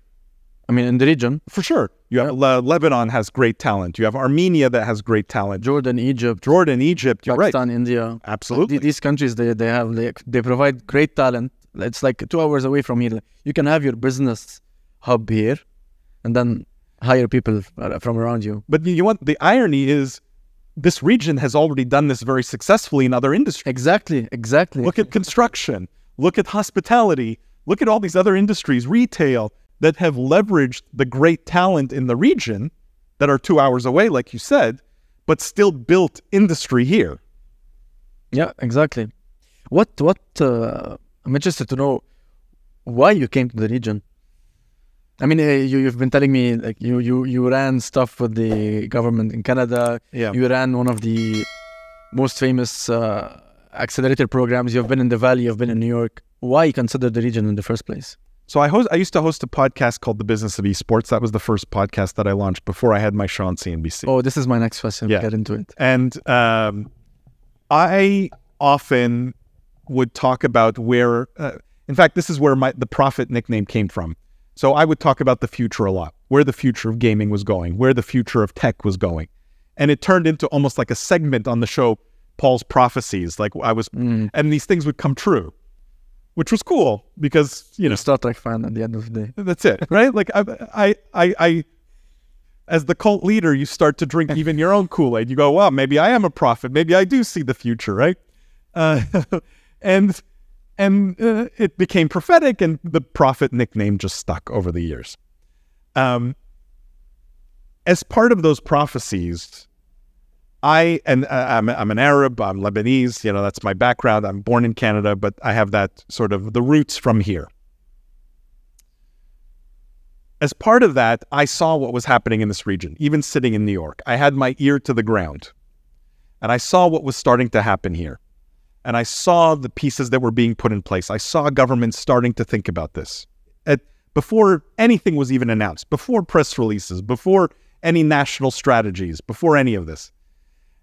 I mean, in the region. For sure. You have Lebanon has great talent. You have Armenia that has great talent. Jordan, Egypt, you're Pakistan, right. India. Absolutely. These countries, they provide great talent. It's like 2 hours away from here. You can have your business hub here and then hire people from around you. But you want the irony is this region has already done this very successfully in other industries. Exactly. Look at construction. Look at hospitality. Look at all these other industries, retail, that have leveraged the great talent in the region that are 2 hours away, like you said, but still built industry here. Yeah, exactly. I'm interested to know why you came to the region. I mean, you've been telling me like you ran stuff with the government in Canada. Yeah. You ran one of the most famous accelerator programs. You've been in the Valley. You've been in New York. Why you consider the region in the first place? So I used to host a podcast called The Business of Esports. That was the first podcast that I launched before I had my show on CNBC. Oh, this is my next question. Yeah. Get into it. And I often would talk about where, in fact, this is where the Prophet nickname came from. So I would talk about the future a lot, where the future of gaming was going, where the future of tech was going. And it turned into almost like a segment on the show, Paul's Prophecies. Like and these things would come true, which was cool because, you know. Star Trek fan at the end of the day. That's it, right? Like I as the cult leader, you start to drink even your own Kool-Aid. You go, well, maybe I am a prophet. Maybe I do see the future, right? And it became prophetic, and the prophet nickname just stuck over the years. As part of those prophecies, I'm an Arab, I'm Lebanese, you know, that's my background. I'm born in Canada, but I have that sort of the roots from here. As part of that, I saw what was happening in this region, even sitting in New York. I had my ear to the ground, and I saw what was starting to happen here. And I saw the pieces that were being put in place. I saw governments starting to think about this. Before anything was even announced, before press releases, before any national strategies, before any of this.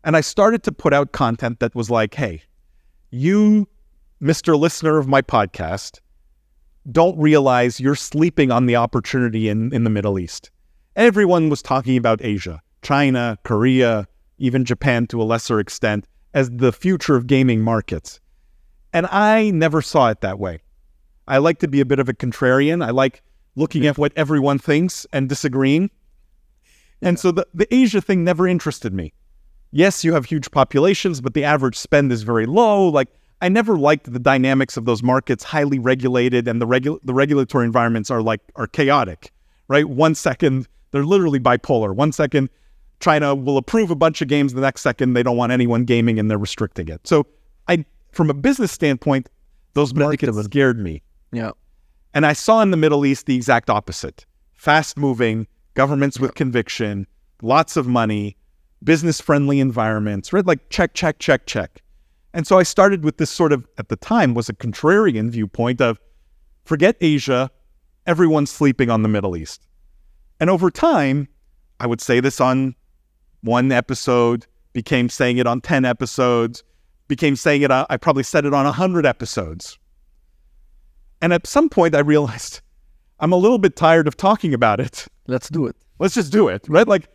And I started to put out content that was like, hey, you, Mr. Listener of my podcast, don't realize you're sleeping on the opportunity in the Middle East. Everyone was talking about Asia, China, Korea, even Japan to a lesser extent, as the future of gaming markets. And I never saw it that way. I like to be a bit of a contrarian. I like looking at what everyone thinks and disagreeing. And so the Asia thing never interested me. Yes, you have huge populations, but the average spend is very low. Like, I never liked the dynamics of those markets, highly regulated, and the regulatory environments are chaotic, right? 1 second, they're literally bipolar. 1 second, China will approve a bunch of games. The next second, they don't want anyone gaming and they're restricting it. So from a business standpoint, those markets scared me. Yeah. And I saw in the Middle East the exact opposite. Fast-moving, governments with conviction, lots of money, business-friendly environments, right? Like check, check, check, check. And so I started with this sort of, at the time, was a contrarian viewpoint of, forget Asia, everyone's sleeping on the Middle East. And over time, I would say this on 1 episode, became saying it on 10 episodes, became saying it, I probably said it on 100 episodes. And at some point I realized I'm a little bit tired of talking about it. Let's do it. Let's just do it, right? Like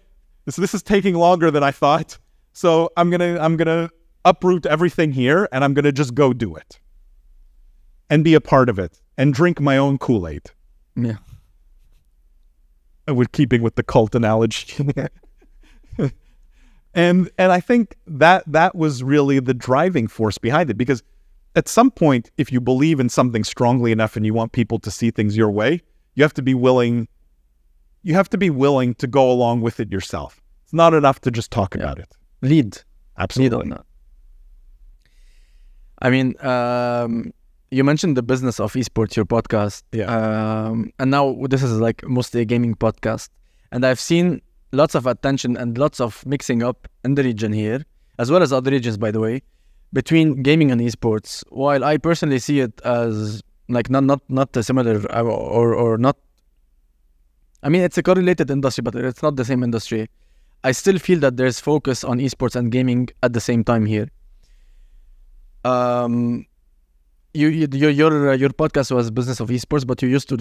this is taking longer than I thought. So I'm gonna uproot everything here and I'm gonna just go do it. And be a part of it and drink my own Kool-Aid. Yeah. With keeping with the cult analogy. And I think that was really the driving force behind it, because at some point, if you believe in something strongly enough and you want people to see things your way, you have to be willing to go along with it yourself. It's not enough to just talk about it. Lead. Absolutely. Lead on that. I mean, you mentioned the business of esports, your podcast. Yeah. And now this is like mostly a gaming podcast. And I've seen lots of attention and lots of mixing up in the region here, as well as other regions, by the way, between gaming and esports. While I personally see it as like not a similar or not. I mean, it's a correlated industry, but it's not the same industry. I still feel that there's focus on esports and gaming at the same time here. your podcast was Business of Esports, but you used to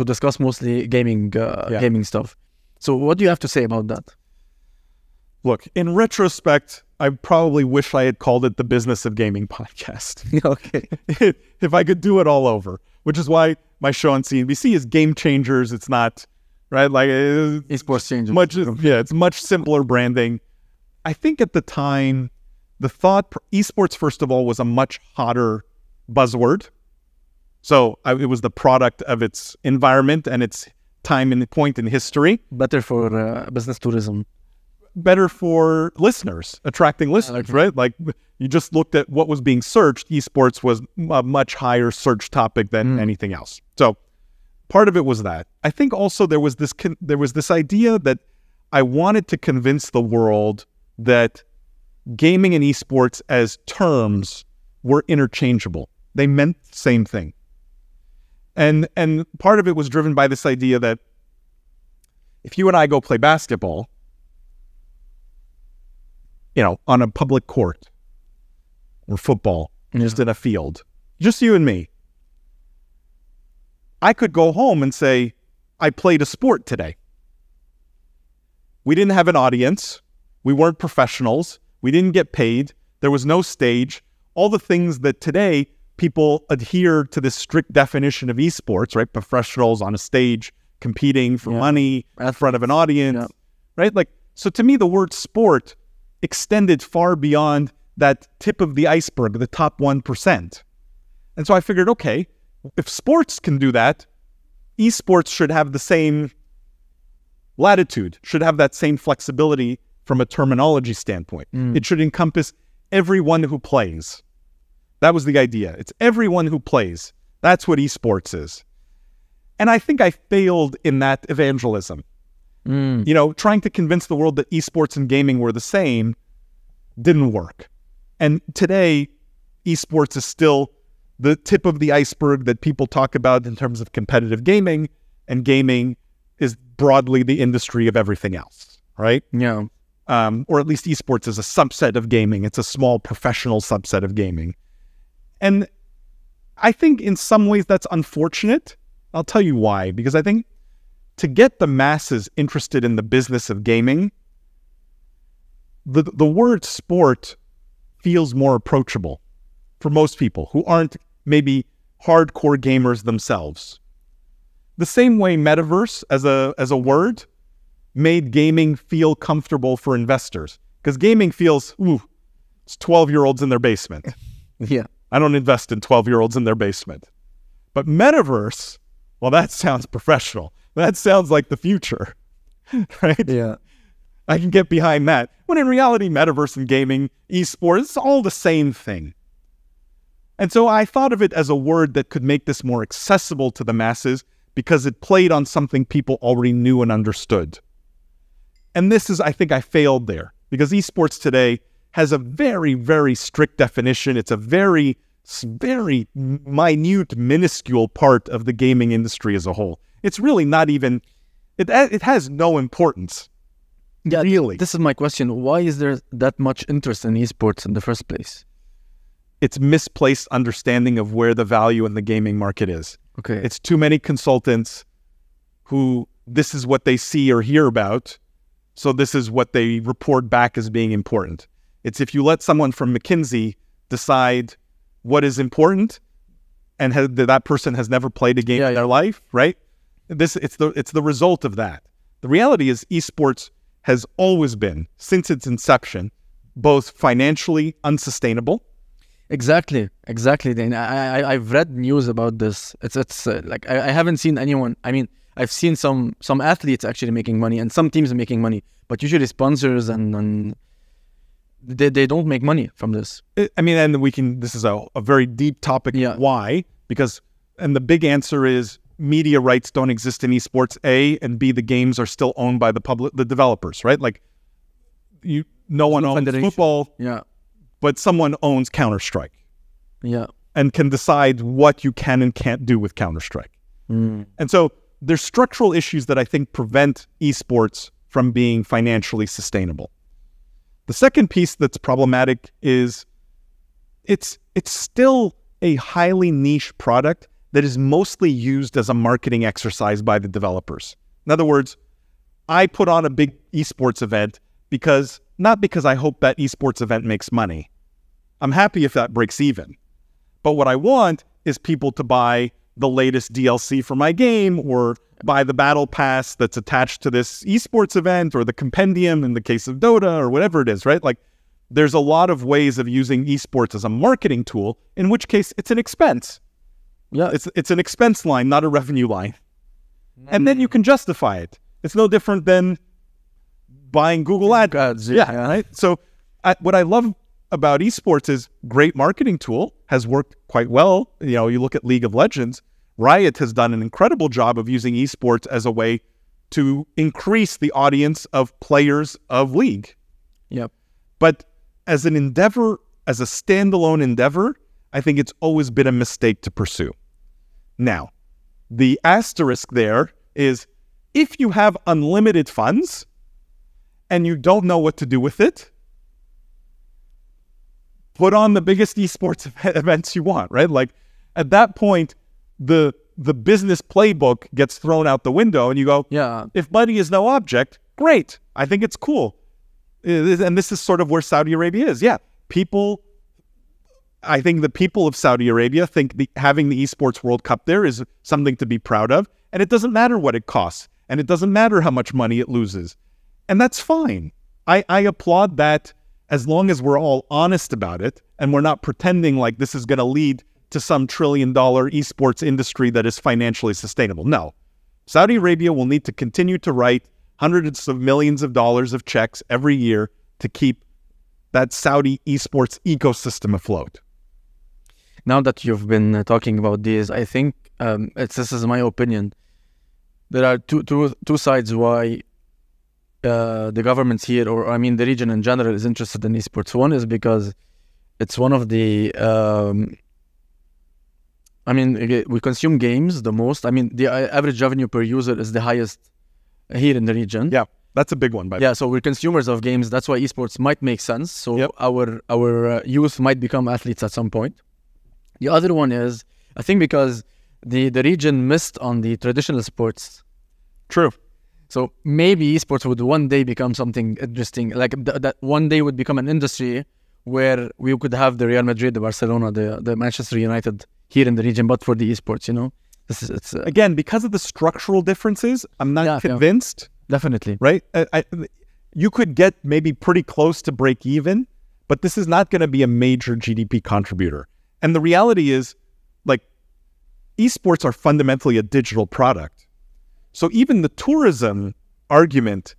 discuss mostly gaming gaming stuff. So what do you have to say about that? Look, in retrospect, I probably wish I had called it the Business of Gaming podcast. Okay. If I could do it all over, which is why my show on CNBC is Game Changers. It's not, right? Like Esports Changers. It's much simpler branding. I think at the time, the thought esports, first of all, was a much hotter buzzword. So it was the product of its environment and its time and point in history. Better for business tourism. Better for listeners, attracting listeners, right? Like you just looked at what was being searched. Esports was a much higher search topic than anything else. So part of it was that. I think also there was this idea that I wanted to convince the world that gaming and esports as terms were interchangeable. They meant the same thing. And part of it was driven by this idea that if you and I go play basketball, on a public court or football, just in a field, just you and me, I could go home and say, I played a sport today. We didn't have an audience. We weren't professionals. We didn't get paid. There was no stage. All the things that today people adhere to this strict definition of esports, right? Professionals on a stage competing for money in front of an audience, right? Like, so to me, the word sport extended far beyond that tip of the iceberg, the top 1%. And so I figured, okay, if sports can do that, esports should have the same latitude, should have that same flexibility from a terminology standpoint. It should encompass everyone who plays. That was the idea. It's everyone who plays. That's what esports is. And I think I failed in that evangelism. Trying to convince the world that esports and gaming were the same didn't work. And today, esports is still the tip of the iceberg that people talk about in terms of competitive gaming, and gaming is broadly the industry of everything else, right? Yeah. Or at least esports is a subset of gaming. It's a small professional subset of gaming. And I think in some ways that's unfortunate. I'll tell you why. Because I think to get the masses interested in the business of gaming, the word sport feels more approachable for most people who aren't maybe hardcore gamers themselves. The same way metaverse as a word made gaming feel comfortable for investors. Because gaming feels, it's 12-year-olds in their basement. Yeah. I don't invest in 12-year-olds in their basement. But metaverse, well, that sounds professional. That sounds like the future, right? Yeah. I can get behind that. When in reality, metaverse and gaming, esports, it's all the same thing. And so I thought of it as a word that could make this more accessible to the masses because it played on something people already knew and understood. And I think I failed there because esports today has a very, very strict definition. It's a very, very minute, minuscule part of the gaming industry as a whole. It's really not even, it has no importance. Yeah, really. This is my question. Why is there that much interest in esports in the first place? It's misplaced understanding of where the value in the gaming market is. Okay. It's too many consultants who this is what they see or hear about, so this is what they report back as being important. It's if you let someone from McKinsey decide what is important, and that person has never played a game in their life, right? It's the result of that. The reality is esports has always been, since its inception, both financially unsustainable. Exactly. Then I've read news about this. It's like I haven't seen anyone. I mean, I've seen some athletes actually making money and some teams making money, but usually sponsors and they don't make money from this. I mean, and this is a very deep topic. Yeah. Why? And the big answer is media rights don't exist in esports, A, and B, the games are still owned by the developers, right? Like no one owns football. Yeah. But someone owns Counter-Strike. Yeah. And can decide what you can and can't do with Counter-Strike. And so there's structural issues that I think prevent esports from being financially sustainable. The second piece that's problematic is it's still a highly niche product that is mostly used as a marketing exercise by the developers. In other words, I put on a big esports event not because I hope that esports event makes money. I'm happy if that breaks even. But what I want is people to buy the latest DLC for my game, or buy the battle pass that's attached to this esports event, or the compendium in the case of Dota, or whatever it is, right? Like, there's a lot of ways of using esports as a marketing tool, in which case it's an expense. Yeah. It's an expense line, not a revenue line. And then you can justify it. It's no different than buying Google Ads. Yeah, right? So what I love about esports is great marketing tool, has worked quite well. You know, you look at League of Legends, Riot has done an incredible job of using esports as a way to increase the audience of players of League. Yep. But as an endeavor, as a standalone endeavor, I think it's always been a mistake to pursue. Now, the asterisk there is, if you have unlimited funds and you don't know what to do with it, put on the biggest esports events you want, right? Like, at that point, the business playbook gets thrown out the window, and you go, yeah, if money is no object, great. I think it's cool. And this is sort of where Saudi Arabia is. Yeah, I think the people of Saudi Arabia think having the Esports World Cup there is something to be proud of, and it doesn't matter what it costs, and it doesn't matter how much money it loses. And that's fine. I applaud that, as long as we're all honest about it, and we're not pretending like this is going to lead to some $1 trillion esports industry that is financially sustainable. No. Saudi Arabia will need to continue to write hundreds of millions of dollars of checks every year to keep that Saudi esports ecosystem afloat. Now that you've been talking about this, I think this is my opinion. There are two sides why the governments here, or I mean the region in general, is interested in esports. One is because it's one of the we consume games the most. I mean, the average revenue per user is the highest here in the region. Yeah, that's a big one. Yeah, so we're consumers of games. That's why esports might make sense. So yep. our youth might become athletes at some point. The other one is, I think, because the region missed on the traditional sports. True. So maybe esports would one day become something interesting. Like that one day would become an industry where we could have the Real Madrid, the Barcelona, the Manchester United here in the region, but for the esports, you know? It's again, because of the structural differences, I'm not convinced. Yeah, definitely. Right? You could get maybe pretty close to break even, but this is not going to be a major GDP contributor. And the reality is, like, esports are fundamentally a digital product. So even the tourism argument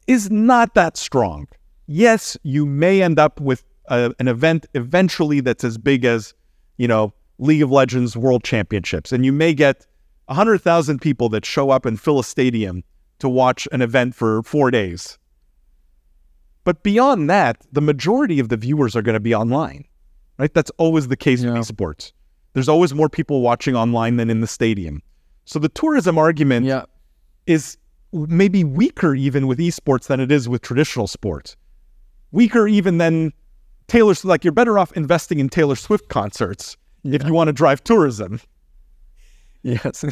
is not that strong. Yes, you may end up with an event eventually that's as big as, you know, League of Legends World Championships, and you may get 100,000 people that show up and fill a stadium to watch an event for 4 days. But beyond that, the majority of the viewers are going to be online, right? That's always the case with esports. There's always more people watching online than in the stadium. So the tourism argument is maybe weaker even with esports than it is with traditional sports. Weaker even than like, you're better off investing in Taylor Swift concerts if you want to drive tourism. Yes.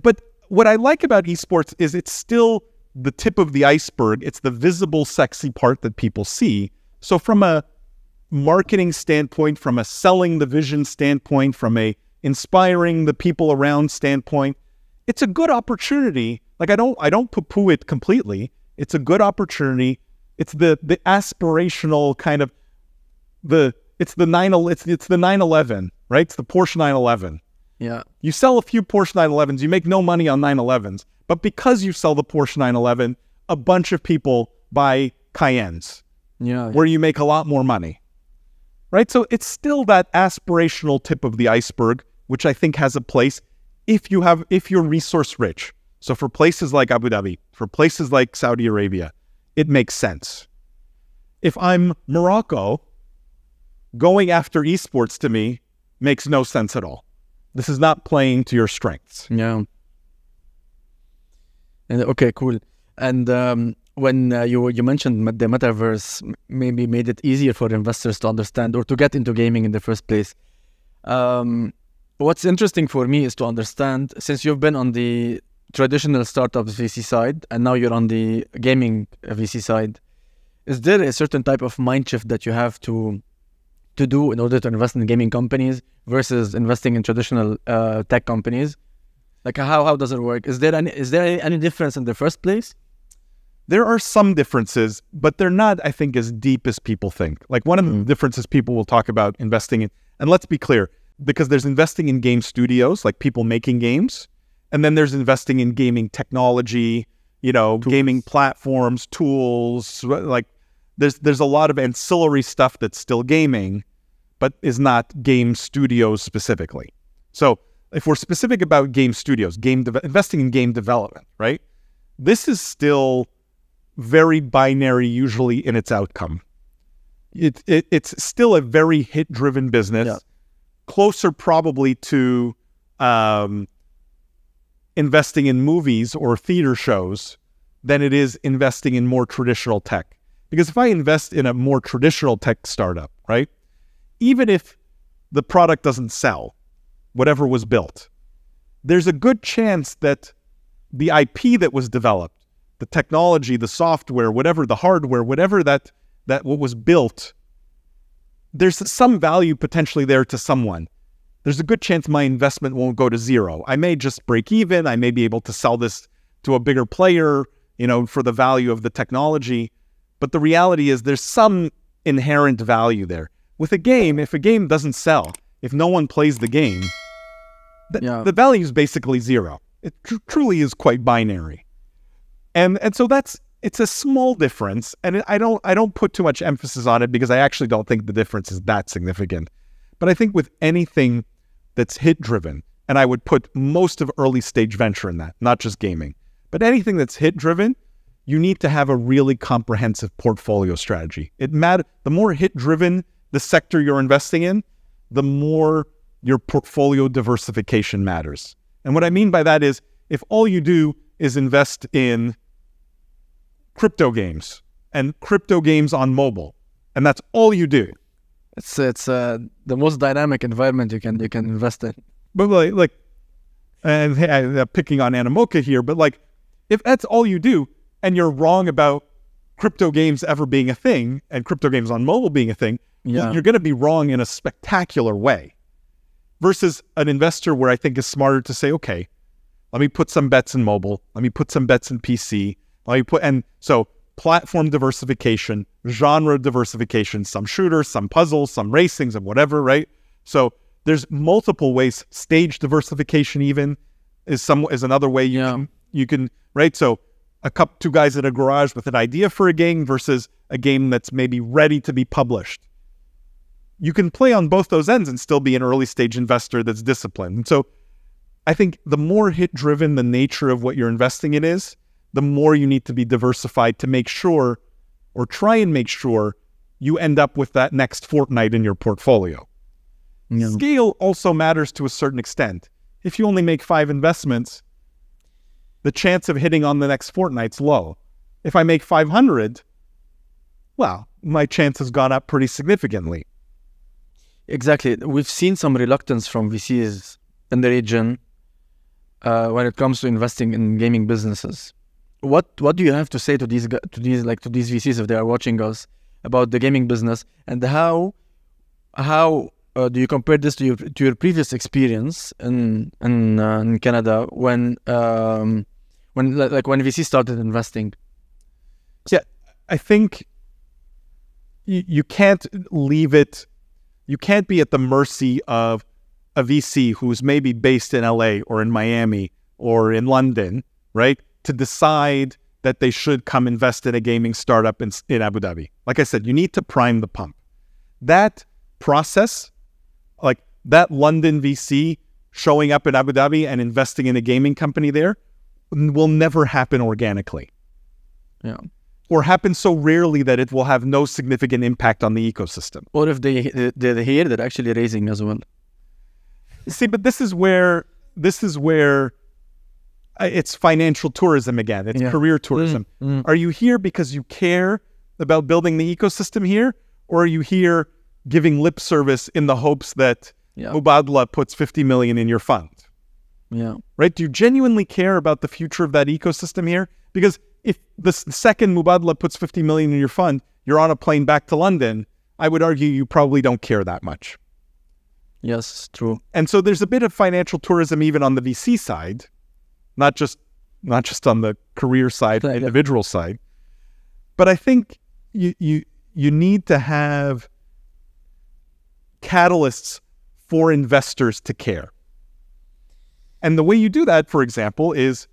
But what I like about esports is it's still the tip of the iceberg. It's the visible, sexy part that people see. So from a marketing standpoint, from a selling the vision standpoint, from a inspiring the people around standpoint, it's a good opportunity. Like, I don't poo-poo it completely. It's a good opportunity. It's the aspirational kind of it's the 911, right? It's the Porsche 911. Yeah. You sell a few Porsche 911s, you make no money on 911s, but because you sell the Porsche 911, a bunch of people buy Cayennes. Yeah. Where you make a lot more money. Right? So it's still that aspirational tip of the iceberg, which I think has a place if you're resource rich. So for places like Abu Dhabi, for places like Saudi Arabia, it makes sense. If I'm Morocco, going after esports to me makes no sense at all. This is not playing to your strengths. Yeah. And okay, cool. And when you mentioned the metaverse maybe made it easier for investors to understand or to get into gaming in the first place, What's interesting for me is to understand, since you've been on the traditional startups VC side and now you're on the gaming VC side, is there a certain type of mind shift that you have to do in order to invest in gaming companies versus investing in traditional tech companies? Like how does it work? Is there any difference in the first place? There are some differences, but they're not, I think, as deep as people think. Like one of the differences people will talk about investing in, and let's be clear, because there's investing in game studios, like people making games, and then there's investing in gaming technology, tools. Gaming platforms, tools, like there's a lot of ancillary stuff that's still gaming, but is not game studios specifically. So if we're specific about game studios, investing in game development, right? This is still very binary usually in its outcome. It's still a very hit-driven business, closer probably to investing in movies or theater shows than it is investing in more traditional tech. Because if I invest in a more traditional tech startup, right, even if the product doesn't sell, whatever was built, there's a good chance that the IP that was developed, the technology, the software, whatever, the hardware, whatever that what was built, there's some value potentially there to someone. There's a good chance my investment won't go to zero. I may just break even. I may be able to sell this to a bigger player, for the value of the technology. But the reality is there's some inherent value there. With a game, if a game doesn't sell, if no one plays the game, the value is basically zero. It truly is quite binary. And so it's a small difference, and I don't put too much emphasis on it because I actually don't think the difference is that significant. But I think with anything that's hit-driven, and I would put most of early-stage venture in that, not just gaming, but anything that's hit-driven, you need to have a really comprehensive portfolio strategy. The more hit-driven the sector you're investing in, the more your portfolio diversification matters. And what I mean by that is, if all you do is invest in crypto games and crypto games on mobile, and that's all you do. It's the most dynamic environment you can invest in. But and hey, I'm picking on Animoca here, but if that's all you do, and you're wrong about crypto games ever being a thing and crypto games on mobile being a thing, you're going to be wrong in a spectacular way. Versus an investor where I think is smarter to say, okay, let me put some bets in mobile. Let me put some bets in PC. So platform diversification, genre diversification, some shooters, some puzzles, some racing, some whatever, right? So there's multiple ways. Stage diversification even is another way you can, right? So two guys in a garage with an idea for a game versus a game that's maybe ready to be published. You can play on both those ends and still be an early stage investor that's disciplined. And so I think the more hit-driven the nature of what you're investing in is, the more you need to be diversified to make sure, or try and make sure, you end up with that next Fortnite in your portfolio. Yeah. Scale also matters to a certain extent. If you only make 5 investments, the chance of hitting on the next Fortnite's low. If I make 500, well, my chance has gone up pretty significantly. Exactly. We've seen some reluctance from VCs in the region when it comes to investing in gaming businesses. What do you have to say to these VCs if they are watching us about the gaming business, and how do you compare this to your previous experience in Canada when VC started investing? Yeah, I think you can't leave it. You can't be at the mercy of a VC who's maybe based in LA or in Miami or in London, right, to decide that they should come invest in a gaming startup in Abu Dhabi. Like I said, you need to prime the pump. That process, like that London VC showing up in Abu Dhabi and investing in a gaming company there, will never happen organically. Yeah. Or happen so rarely that it will have no significant impact on the ecosystem. Or if they're here, they're actually raising as well. See, but this is where it's financial tourism again. It's career tourism. Are you here because you care about building the ecosystem here? Or are you here giving lip service in the hopes that Yeah. Mubadala puts 50 million in your fund. Yeah. Right? Do you genuinely care about the future of that ecosystem here? Because if the second Mubadala puts 50 million in your fund, you're on a plane back to London, I would argue you probably don't care that much. Yes, true. And so there's a bit of financial tourism even on the VC side, not just on the career side, individual side. But I think you need to have catalysts for investors to care. And the way you do that, for example, is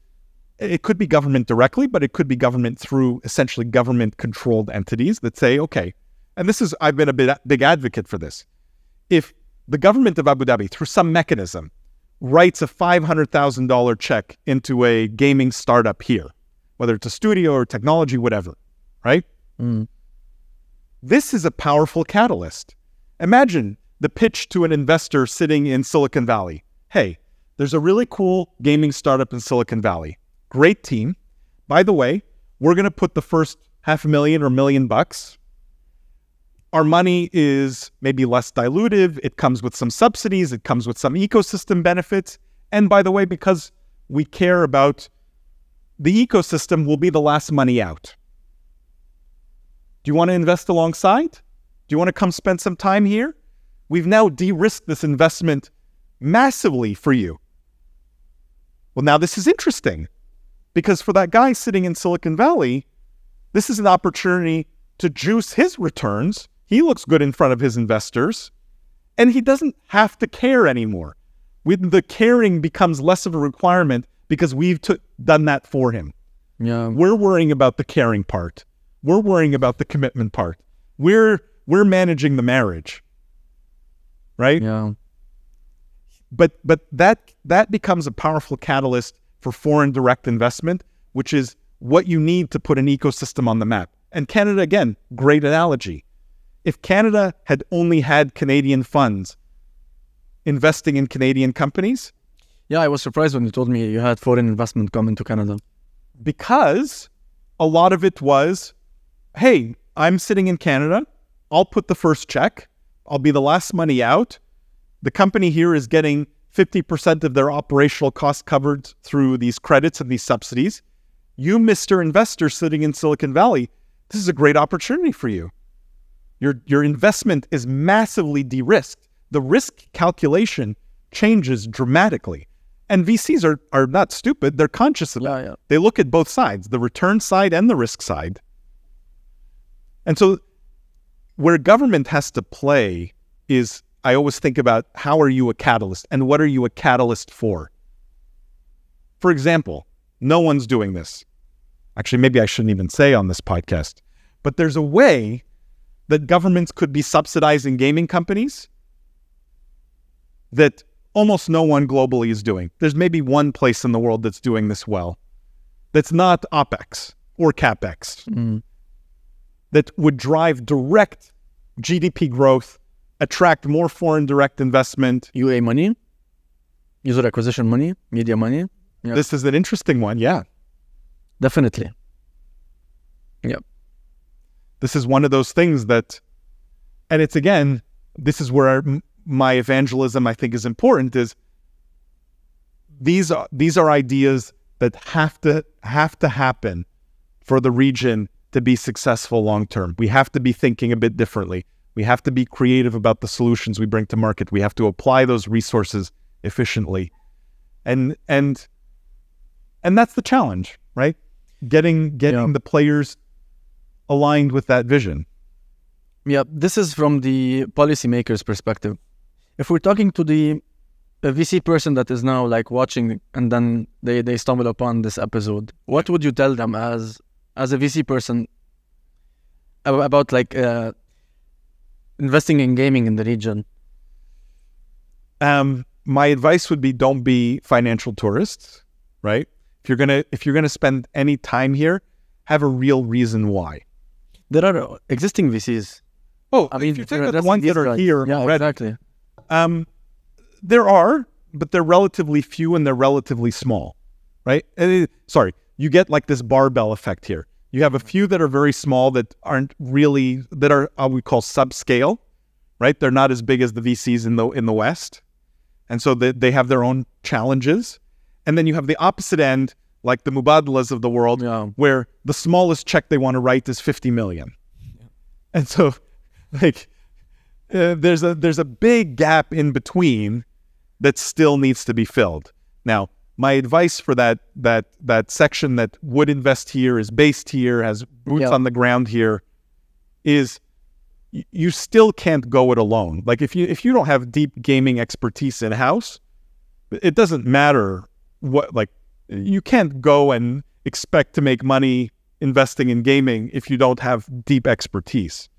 it could be government directly, but it could be government through essentially government-controlled entities that say, okay, and I've been a big advocate for this. If the government of Abu Dhabi, through some mechanism, writes a $500,000 check into a gaming startup here, whether it's a studio or technology, whatever, right? This is a powerful catalyst. Imagine the pitch to an investor sitting in Silicon Valley. Hey, there's a really cool gaming startup in Silicon Valley. Great team. By the way, we're going to put the first $500,000 or $1 million. Our money is maybe less dilutive. It comes with some subsidies. It comes with some ecosystem benefits. And by the way, because we care about the ecosystem, will be the last money out. Do you want to invest alongside? Do you want to come spend some time here? We've now de-risked this investment massively for you. Well, now this is interesting because for that guy sitting in Silicon Valley, this is an opportunity to juice his returns. He looks good in front of his investors, and he doesn't have to care anymore. The caring becomes less of a requirement because we've done that for him. Yeah. We're worrying about the caring part. We're worrying about the commitment part. We're managing the marriage, right? Yeah. But that becomes a powerful catalyst for foreign direct investment, which is what you need to put an ecosystem on the map. And Canada, again, great analogy. If Canada had only had Canadian funds investing in Canadian companies. Yeah, I was surprised when you told me you had foreign investment coming to Canada. Because a lot of it was, hey, I'm sitting in Canada. I'll put the first check. I'll be the last money out. The company here is getting 50% of their operational costs covered through these credits and these subsidies. You, Mr. Investor sitting in Silicon Valley, this is a great opportunity for you. Your investment is massively de-risked. The risk calculation changes dramatically. And VCs are not stupid. They're conscious of that. Yeah. They look at both sides, the return side and the risk side. And so where government has to play is, I always think about how are you a catalyst and what are you a catalyst for? For example, no one's doing this. Actually, maybe I shouldn't even say on this podcast, but there's a way that governments could be subsidizing gaming companies that almost no one globally is doing. There's maybe one place in the world that's doing this well. That's not OPEX or CAPEX. That would drive direct GDP growth, attract more foreign direct investment. UA money, user acquisition money, media money. Yep. This is an interesting one, yeah. Definitely. Yep. This is one of those things that, and it's again, this is where my evangelism I think is important, is these are ideas that have to happen for the region to be successful long term. We have to be thinking a bit differently. We have to be creative about the solutions we bring to market. We have to apply those resources efficiently. And that's the challenge, right? Getting the players aligned with that vision. Yeah, this is from the policymaker's perspective. If we're talking to the VC person that is now like watching and then they stumble upon this episode, what would you tell them as a VC person about like investing in gaming in the region? My advice would be, don't be financial tourists, right? If you're gonna spend any time here, have a real reason why. There are existing VCs. Oh, I mean, if you're talking about the ones that are here, yeah, already, exactly. There are, but they're relatively few and they're relatively small, right? You get like this barbell effect here. You have a few that are very small that aren't really, that are we call subscale, right? They're not as big as the VCs in the West. And so they have their own challenges. And then you have the opposite end, like the Mubadalas of the world, where the smallest check they want to write is 50 million. Yeah. And so like there's a big gap in between that still needs to be filled. Now, my advice for that section that would invest here, is based here, has boots on the ground here, is you still can't go it alone. Like if you don't have deep gaming expertise in-house, it doesn't matter what, like, you can't go and expect to make money investing in gaming if you don't have deep expertise.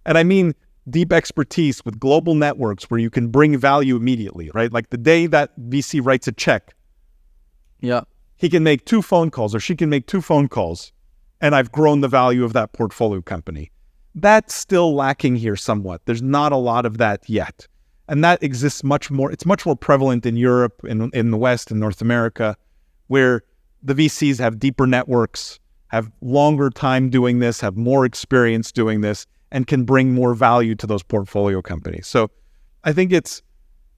And I mean deep expertise with global networks where you can bring value immediately, right? Like the day that VC writes a check, he can make 2 phone calls, or she can make 2 phone calls, and I've grown the value of that portfolio company. That's still lacking here somewhat. There's not a lot of that yet. And that exists much more. It's much more prevalent in Europe, in the West, in North America, where the VCs have deeper networks, have longer time doing this, have more experience doing this, and can bring more value to those portfolio companies. So I think it's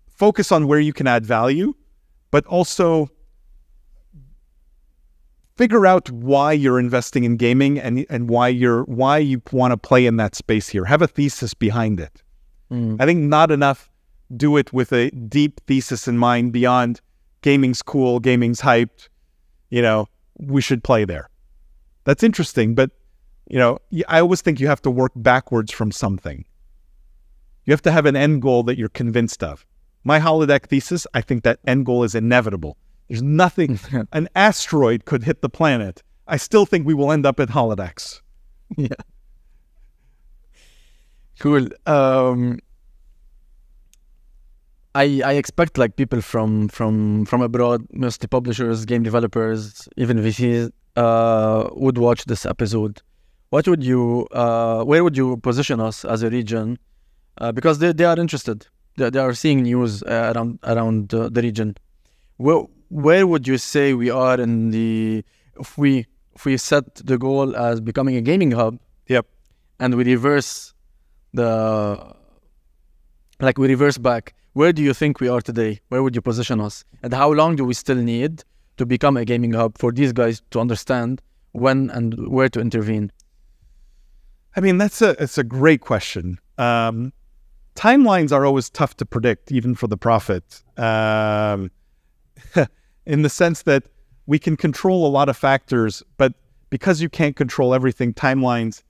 focus on where you can add value, but also figure out why you're investing in gaming and why you want to play in that space here. Have a thesis behind it. I think not enough do it with a deep thesis in mind beyond gaming's cool, gaming's hyped, we should play there. That's interesting, but I always think you have to work backwards from something. You have to have an end goal that you're convinced of. My holodeck thesis, I think that end goal is inevitable. There's nothing, an asteroid could hit the planet. I still think we will end up at holodecks. Yeah. Cool. I expect like people from abroad, mostly publishers, game developers, even VCs, would watch this episode. What would you, where would you position us as a region? Because they are interested. They are seeing news around the region. Where would you say we are in the, if we set the goal as becoming a gaming hub? Yep. And we reverse back. Where do you think we are today? Where would you position us? And how long do we still need to become a gaming hub for these guys to understand when and where to intervene? I mean, it's a great question. Timelines are always tough to predict, even for the prophet, in the sense that we can control a lot of factors, but because you can't control everything, timelines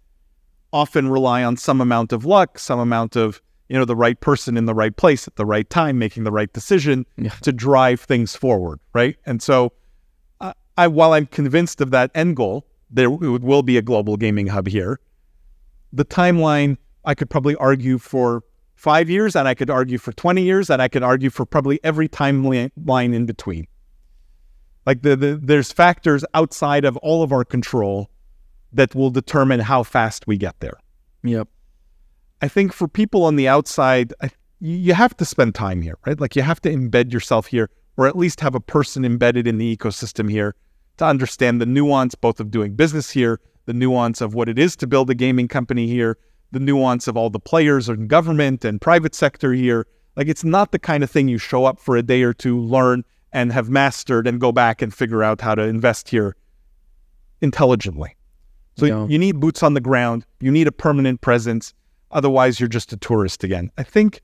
often rely on some amount of luck, some amount of, the right person in the right place at the right time, making the right decision to drive things forward, right? And so while I'm convinced of that end goal, there will be a global gaming hub here, the timeline, I could probably argue for 5 years, and I could argue for 20 years, and I could argue for probably every timeline in between. Like there's factors outside of all of our control that will determine how fast we get there. Yep. I think for people on the outside, you have to spend time here, right? Like you have to embed yourself here, or at least have a person embedded in the ecosystem here to understand the nuance both of doing business here, the nuance of what it is to build a gaming company here, the nuance of all the players and government and private sector here. Like it's not the kind of thing you show up for a day or two, learn and have mastered and go back and figure out how to invest here intelligently. So you need boots on the ground. You need a permanent presence. Otherwise, you're just a tourist again. I think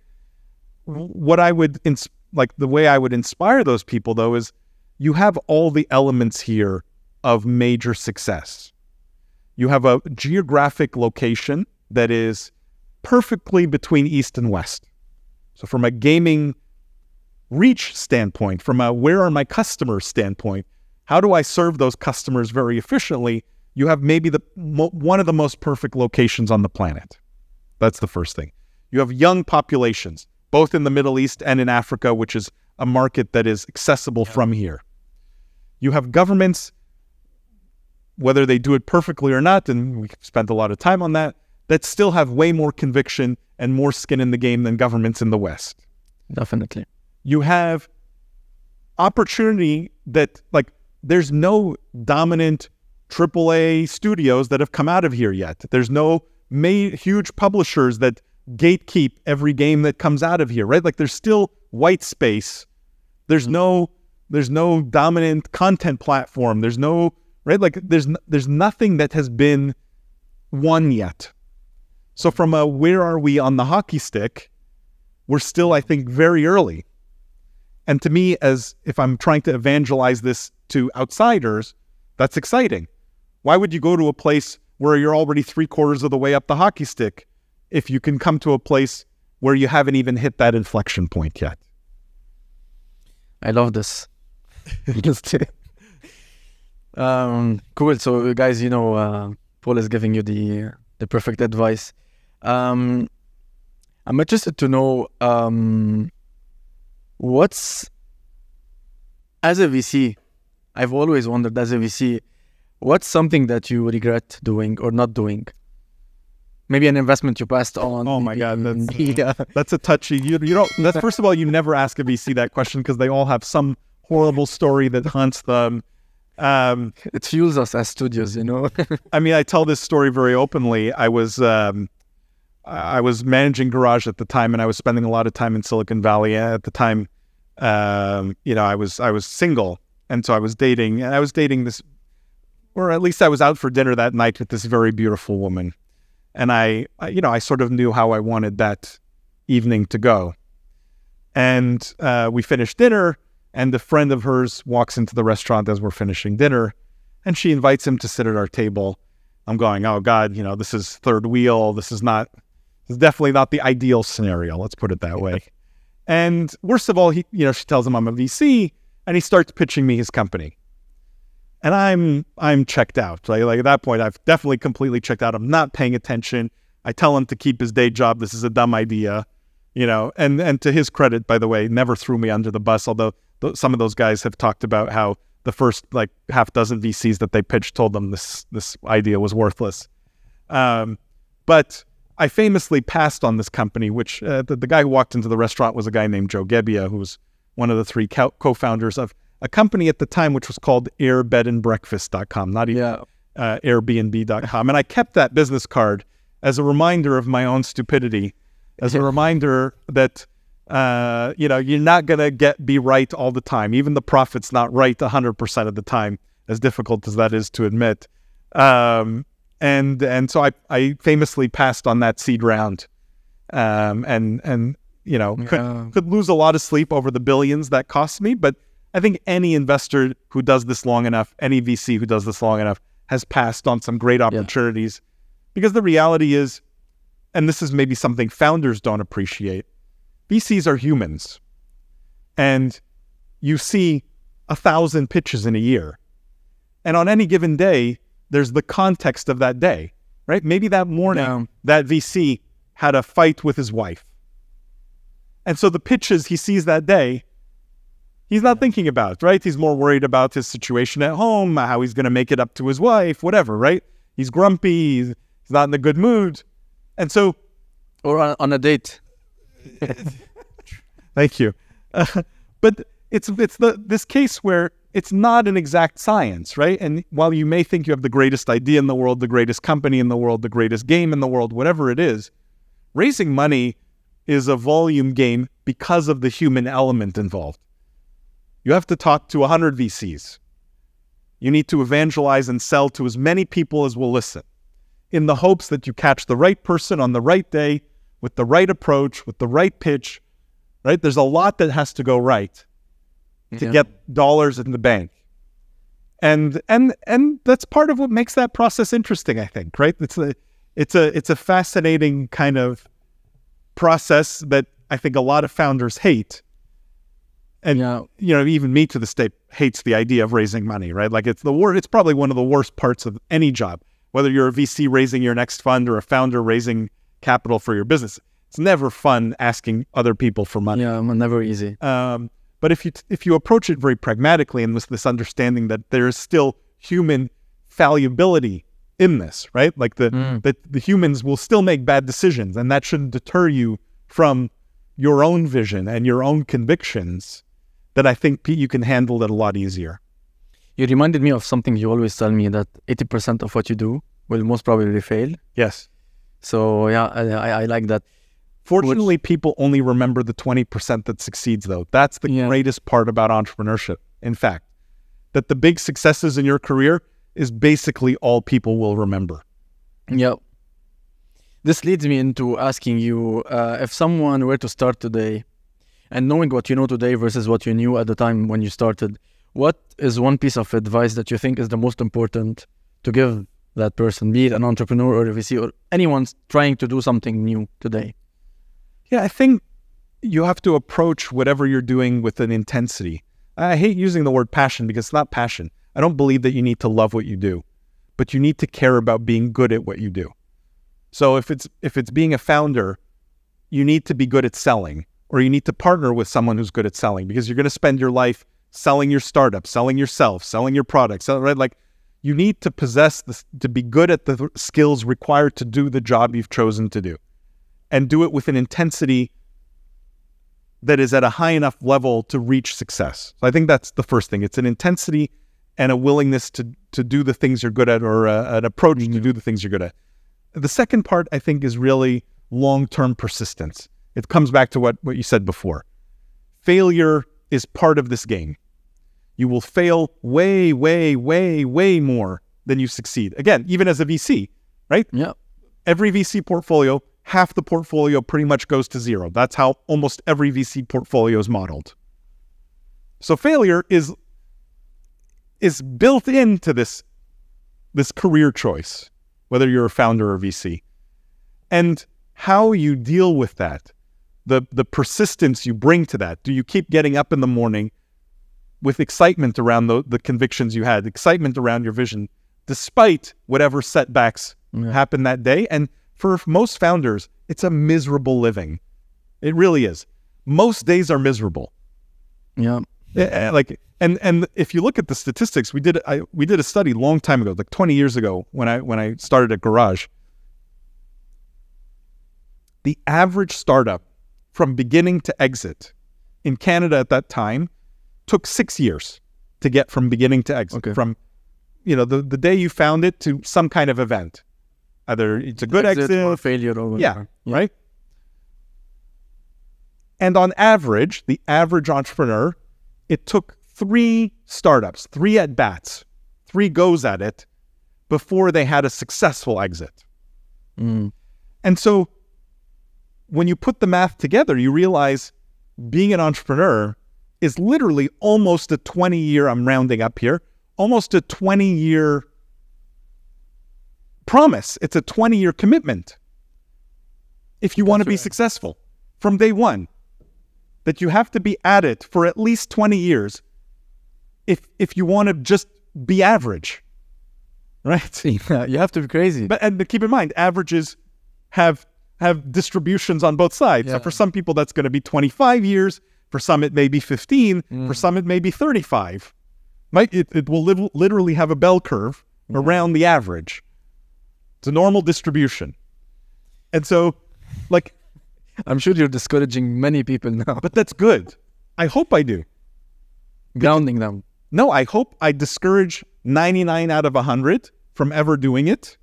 what I would, the way I would inspire those people, though, is you have all the elements here of major success. You have a geographic location that is perfectly between East and West. So from a gaming reach standpoint, from a where are my customers standpoint, how do I serve those customers very efficiently? You have maybe one of the most perfect locations on the planet. That's the first thing. You have young populations, both in the Middle East and in Africa, which is a market that is accessible from here. You have governments, whether they do it perfectly or not, and we've spent a lot of time on that still have way more conviction and more skin in the game than governments in the West. Definitely. You have opportunity that, there's no dominant AAA studios that have come out of here yet. There's no huge publishers that gatekeep every game that comes out of here, right? Like there's still white space. There's no dominant content platform. There's no, right? Like there's nothing that has been won yet. So from a where are we on the hockey stick, we're still, I think, very early. And to me, as if I'm trying to evangelize this to outsiders, that's exciting. Why would you go to a place where you're already 3/4 of the way up the hockey stick if you can come to a place where you haven't even hit that inflection point yet? I love this. Cool. So guys, Paul is giving you the perfect advice. I'm interested to know as a VC, I've always wondered, as a VC, what's something that you regret doing or not doing? Maybe an investment you passed on. Oh my God, that's a touchy. You don't. That's, first of all, you never ask a VC that question because they all have some horrible story that haunts them. It fuels us as studios, I mean, I tell this story very openly. I was managing Garage at the time, and I was spending a lot of time in Silicon Valley at the time. I was single, and so I was dating, and I was dating this, or at least I was out for dinner that night with this very beautiful woman. And I sort of knew how I wanted that evening to go. And we finished dinner, and a friend of hers walks into the restaurant as we're finishing dinner, and she invites him to sit at our table. I'm going, oh God, this is third wheel. This is definitely not the ideal scenario. Let's put it that way. And worst of all, she tells him I'm a VC, and he starts pitching me his company. And I'm checked out. Like at that point, I've definitely completely checked out. I'm not paying attention. I tell him to keep his day job. This is a dumb idea, And to his credit, by the way, never threw me under the bus. Although some of those guys have talked about how the first half dozen VCs that they pitched told them this idea was worthless. But I famously passed on this company, which the guy who walked into the restaurant was a guy named Joe Gebbia, who was one of the three co-founders of a company at the time which was called airbedandbreakfast.com, not even airbnb.com. And I kept that business card as a reminder of my own stupidity, as a reminder that, you're not going to be right all the time. Even the profit's not right 100% of the time, as difficult as that is to admit. And so I famously passed on that seed round, could lose a lot of sleep over the billions that cost me. But I think any investor who does this long enough, any VC who does this long enough, has passed on some great opportunities. Because the reality is, and this is maybe something founders don't appreciate, VCs are humans. And you see 1,000 pitches in a year. And on any given day, there's the context of that day, right? Maybe that morning, that VC had a fight with his wife. And so the pitches he sees that day, he's not thinking about, right? He's more worried about his situation at home, how he's going to make it up to his wife, whatever, right? He's grumpy, he's not in a good mood. And so... Or on a date. Thank you. But it's this case where it's not an exact science, right? And while you may think you have the greatest idea in the world, the greatest company in the world, the greatest game in the world, whatever it is, raising money is a volume game because of the human element involved. You have to talk to 100 VCs. You need to evangelize and sell to as many people as will listen, in the hopes that you catch the right person on the right day, with the right approach, with the right pitch, right? There's a lot that has to go right to get dollars in the bank. And that's part of what makes that process interesting, I think, right? It's a fascinating kind of process that I think a lot of founders hate. And even me to this day hates the idea of raising money, right? Like it's probably one of the worst parts of any job, whether you're a VC raising your next fund or a founder raising capital for your business. It's never fun asking other people for money. Yeah, never easy. But if you approach it very pragmatically and with this understanding that there is still human fallibility in this, right? Like that the humans will still make bad decisions, and that shouldn't deter you from your own vision and your own convictions, that I think you can handle it a lot easier. You reminded me of something you always tell me, that 80% of what you do will most probably fail. Yes. So yeah, I like that. Fortunately, people only remember the 20% that succeeds, though. That's the greatest part about entrepreneurship, in fact. That the big successes in your career is basically all people will remember. Yeah. This leads me into asking you, if someone were to start today, and knowing what you know today versus what you knew at the time when you started, what is one piece of advice that you think is the most important to give that person, be it an entrepreneur or a VC or anyone trying to do something new today? Yeah, I think you have to approach whatever you're doing with an intensity. I hate using the word passion because it's not passion. I don't believe that you need to love what you do, but you need to care about being good at what you do. So if it's being a founder, you need to be good at selling, or you need to partner with someone who's good at selling, because you're going to spend your life selling your startup, selling yourself, selling your products, right? Like, you need to possess this, to be good at the skills required to do the job you've chosen to do, and do it with an intensity that is at a high enough level to reach success. So I think that's the first thing. It's an intensity and a willingness to do the things you're good at, or an approach to do the things you're good at. The second part, I think, is really long-term persistence. It comes back to what you said before. Failure is part of this game. You will fail way, way, way, way more than you succeed. Again, even as a VC, right? Yeah. Every VC portfolio, half the portfolio pretty much goes to zero. That's how almost every VC portfolio is modeled. So failure is built into this career choice, whether you're a founder or VC. And how you deal with that, the persistence you bring to that. Do you keep getting up in the morning with excitement around the convictions you had, excitement around your vision, despite whatever setbacks happen that day? And for most founders, it's a miserable living. It really is. Most days are miserable. Yeah. And if you look at the statistics, we did a study a long time ago, like 20 years ago, when I started at Garage. The average startup from beginning to exit in Canada at that time took 6 years to get from beginning to exit. Okay. From the day you found it to some kind of event. Either it's a good exit or failure or whatever. Yeah, right? And on average, the average entrepreneur, it took 3 startups, 3 at-bats, 3 goes at it before they had a successful exit. And so when you put the math together, you realize being an entrepreneur is literally almost a 20-year, I'm rounding up here, almost a 20-year promise. It's a 20-year commitment if you want to be successful from day one. That you have to be at it for at least 20 years if you want to just be average, right? Yeah, you have to be crazy. But keep in mind, averages have distributions on both sides. Yeah. So for some people, that's going to be 25 years. For some, it may be 15. For some, it may be 35. Right? It will literally have a bell curve around the average. It's a normal distribution. And so, like, I'm sure you're discouraging many people now. But that's good. I hope I do. Grounding them. No, I hope I discourage 99 out of 100 from ever doing it.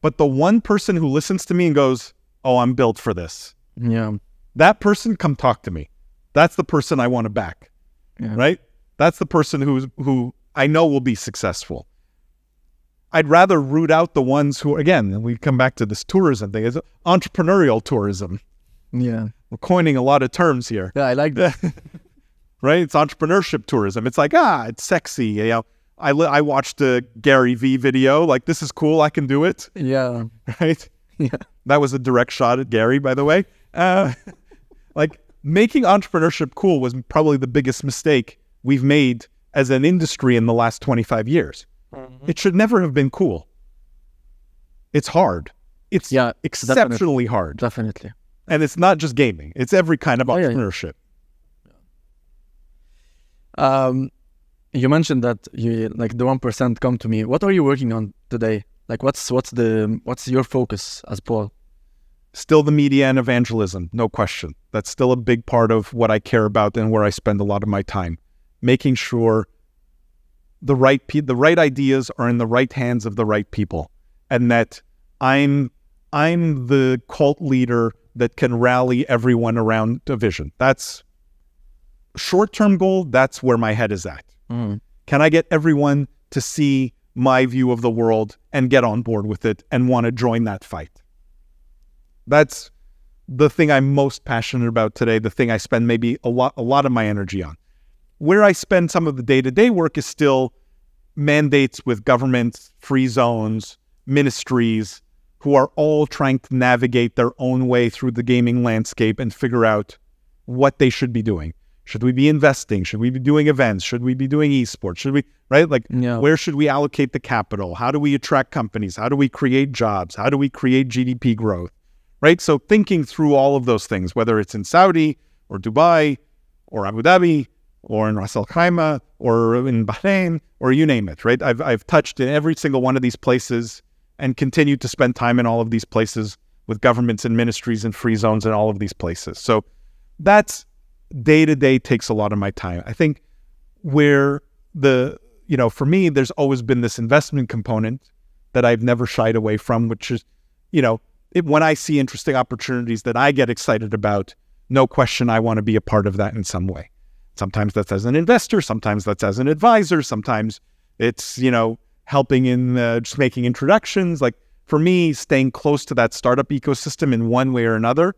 But the one person who listens to me and goes, oh, I'm built for this. Yeah. That person, come talk to me. That's the person I want to back. Yeah. Right? That's the person who I know will be successful. I'd rather root out the ones who, again, we come back to this tourism thing, is entrepreneurial tourism. Yeah. We're coining a lot of terms here. Yeah, I like that. Right? It's entrepreneurship tourism. It's like, it's sexy. I watched a Gary V video. Like, this is cool. I can do it. Yeah. Right? Yeah. That was a direct shot at Gary, by the way. Like, making entrepreneurship cool was probably the biggest mistake we've made as an industry in the last 25 years. Mm-hmm. It should never have been cool. It's hard. It's exceptionally hard. Definitely. And it's not just gaming. It's every kind of entrepreneurship. You mentioned that you the 1% come to me. What are you working on today? Like, what's your focus as Paul? Still the media and evangelism, no question. That's still a big part of what I care about and where I spend a lot of my time. Making sure the right ideas are in the right hands of the right people, and that I'm the cult leader that can rally everyone around a vision. That's short-term goal. That's where my head is at. Can I get everyone to see my view of the world and get on board with it and want to join that fight? That's the thing I'm most passionate about today, the thing I spend maybe a lot of my energy on. Where I spend some of the day-to-day work is still mandates with governments, free zones, ministries, who are all trying to navigate their own way through the gaming landscape and figure out what they should be doing. Should we be investing? Should we be doing events? Should we be doing esports? Should we, right? Like, where should we allocate the capital? How do we attract companies? How do we create jobs? How do we create GDP growth? Right? So thinking through all of those things, whether it's in Saudi or Dubai or Abu Dhabi or in Ras Al Khaimah or in Bahrain or you name it, right? I've touched in every single one of these places and continue to spend time in all of these places with governments and ministries and free zones in all of these places. So that's day-to-day takes a lot of my time. I think where for me, there's always been this investment component that I've never shied away from, which is, when I see interesting opportunities that I get excited about, no question, I want to be a part of that in some way. Sometimes that's as an investor, sometimes that's as an advisor, sometimes it's, helping in just making introductions. Like for me, staying close to that startup ecosystem in one way or another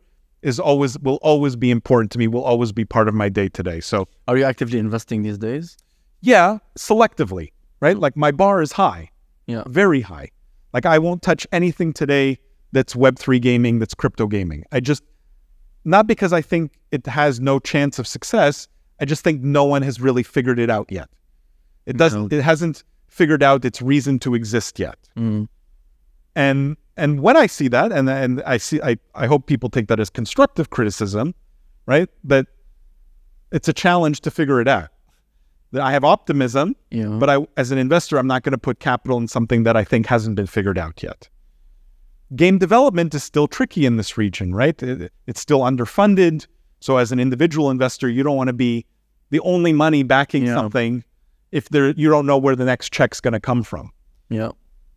will always be important to me, will always be part of my day-to-day. So are you actively investing these days? Yeah, selectively, right? Like my bar is high, very high. Like I won't touch anything today that's Web3 gaming, that's crypto gaming. Not because I think it has no chance of success, I just think no one has really figured it out yet. It hasn't figured out its reason to exist yet. And when I see that, and I hope people take that as constructive criticism, right? That it's a challenge to figure it out. That I have optimism, but as an investor, I'm not going to put capital in something that I think hasn't been figured out yet. Game development is still tricky in this region, right? It's still underfunded. So as an individual investor, you don't want to be the only money backing something if you don't know where the next check's going to come from.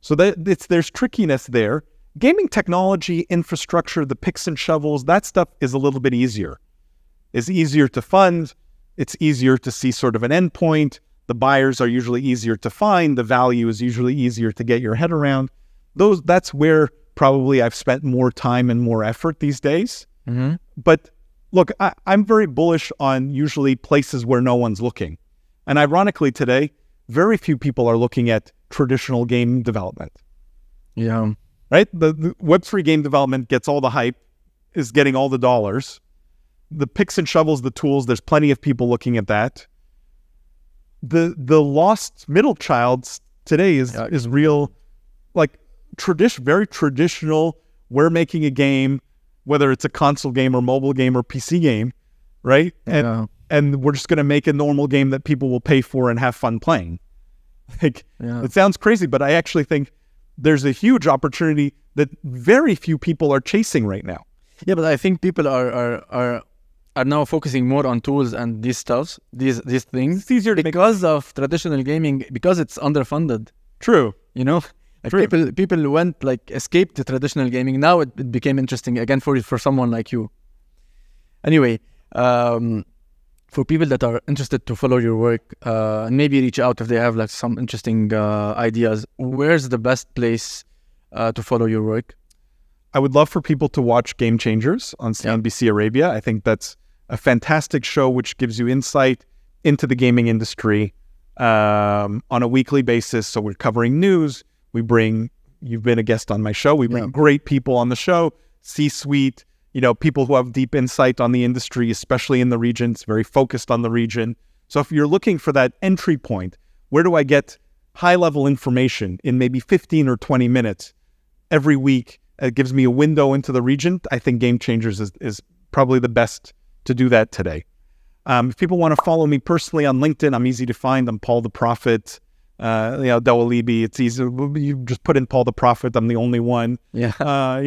So there's trickiness there. Gaming technology, infrastructure, the picks and shovels, that stuff is a little bit easier. It's easier to fund. It's easier to see sort of an endpoint. The buyers are usually easier to find. The value is usually easier to get your head around. That's where probably I've spent more time and more effort these days. But look, I'm very bullish on usually places where no one's looking. And ironically today, very few people are looking at traditional game development. Right? The Web3 game development gets all the hype, is getting all the dollars. The picks and shovels, the tools, there's plenty of people looking at that. The lost middle child today is real, like very traditional. We're making a game, whether it's a console game or mobile game or PC game, right? And we're just going to make a normal game that people will pay for and have fun playing. It sounds crazy, but I actually think there's a huge opportunity that very few people are chasing right now. Yeah, but I think people are now focusing more on tools and these things. It's easier to because of traditional gaming, because it's underfunded. True. People escaped the traditional gaming. Now it became interesting again for someone like you. Anyway, for people that are interested to follow your work, maybe reach out if they have some interesting ideas. Where's the best place to follow your work? I would love for people to watch Game Changers on CNBC Arabia. I think that's a fantastic show which gives you insight into the gaming industry on a weekly basis. So we're covering news. You've been a guest on my show. We bring great people on the show, C-suite, people who have deep insight on the industry, especially in the region. It's very focused on the region. So if you're looking for that entry point, where do I get high-level information in maybe 15 or 20 minutes every week? It gives me a window into the region. I think Game Changers is probably the best to do that today. If people want to follow me personally on LinkedIn, I'm easy to find. I'm Paul the Prophet. Dawalibi, it's easy. You just put in Paul the Prophet. I'm the only one. I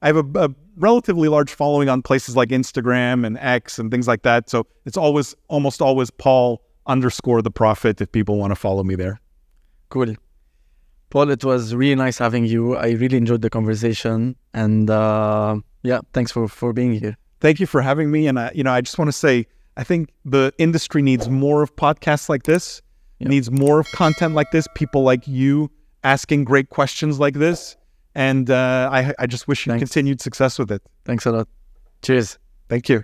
have a relatively large following on places like Instagram and X and things like that. So it's almost always Paul_the Prophet if people want to follow me there. Cool. Paul, it was really nice having you. I really enjoyed the conversation, and Yeah, thanks for being here. Thank you for having me. And I just want to say, I think the industry needs more of podcasts like this, needs more of content like this, people like you asking great questions like this. And I just wish you continued success with it. Thanks a lot. Cheers. Thank you.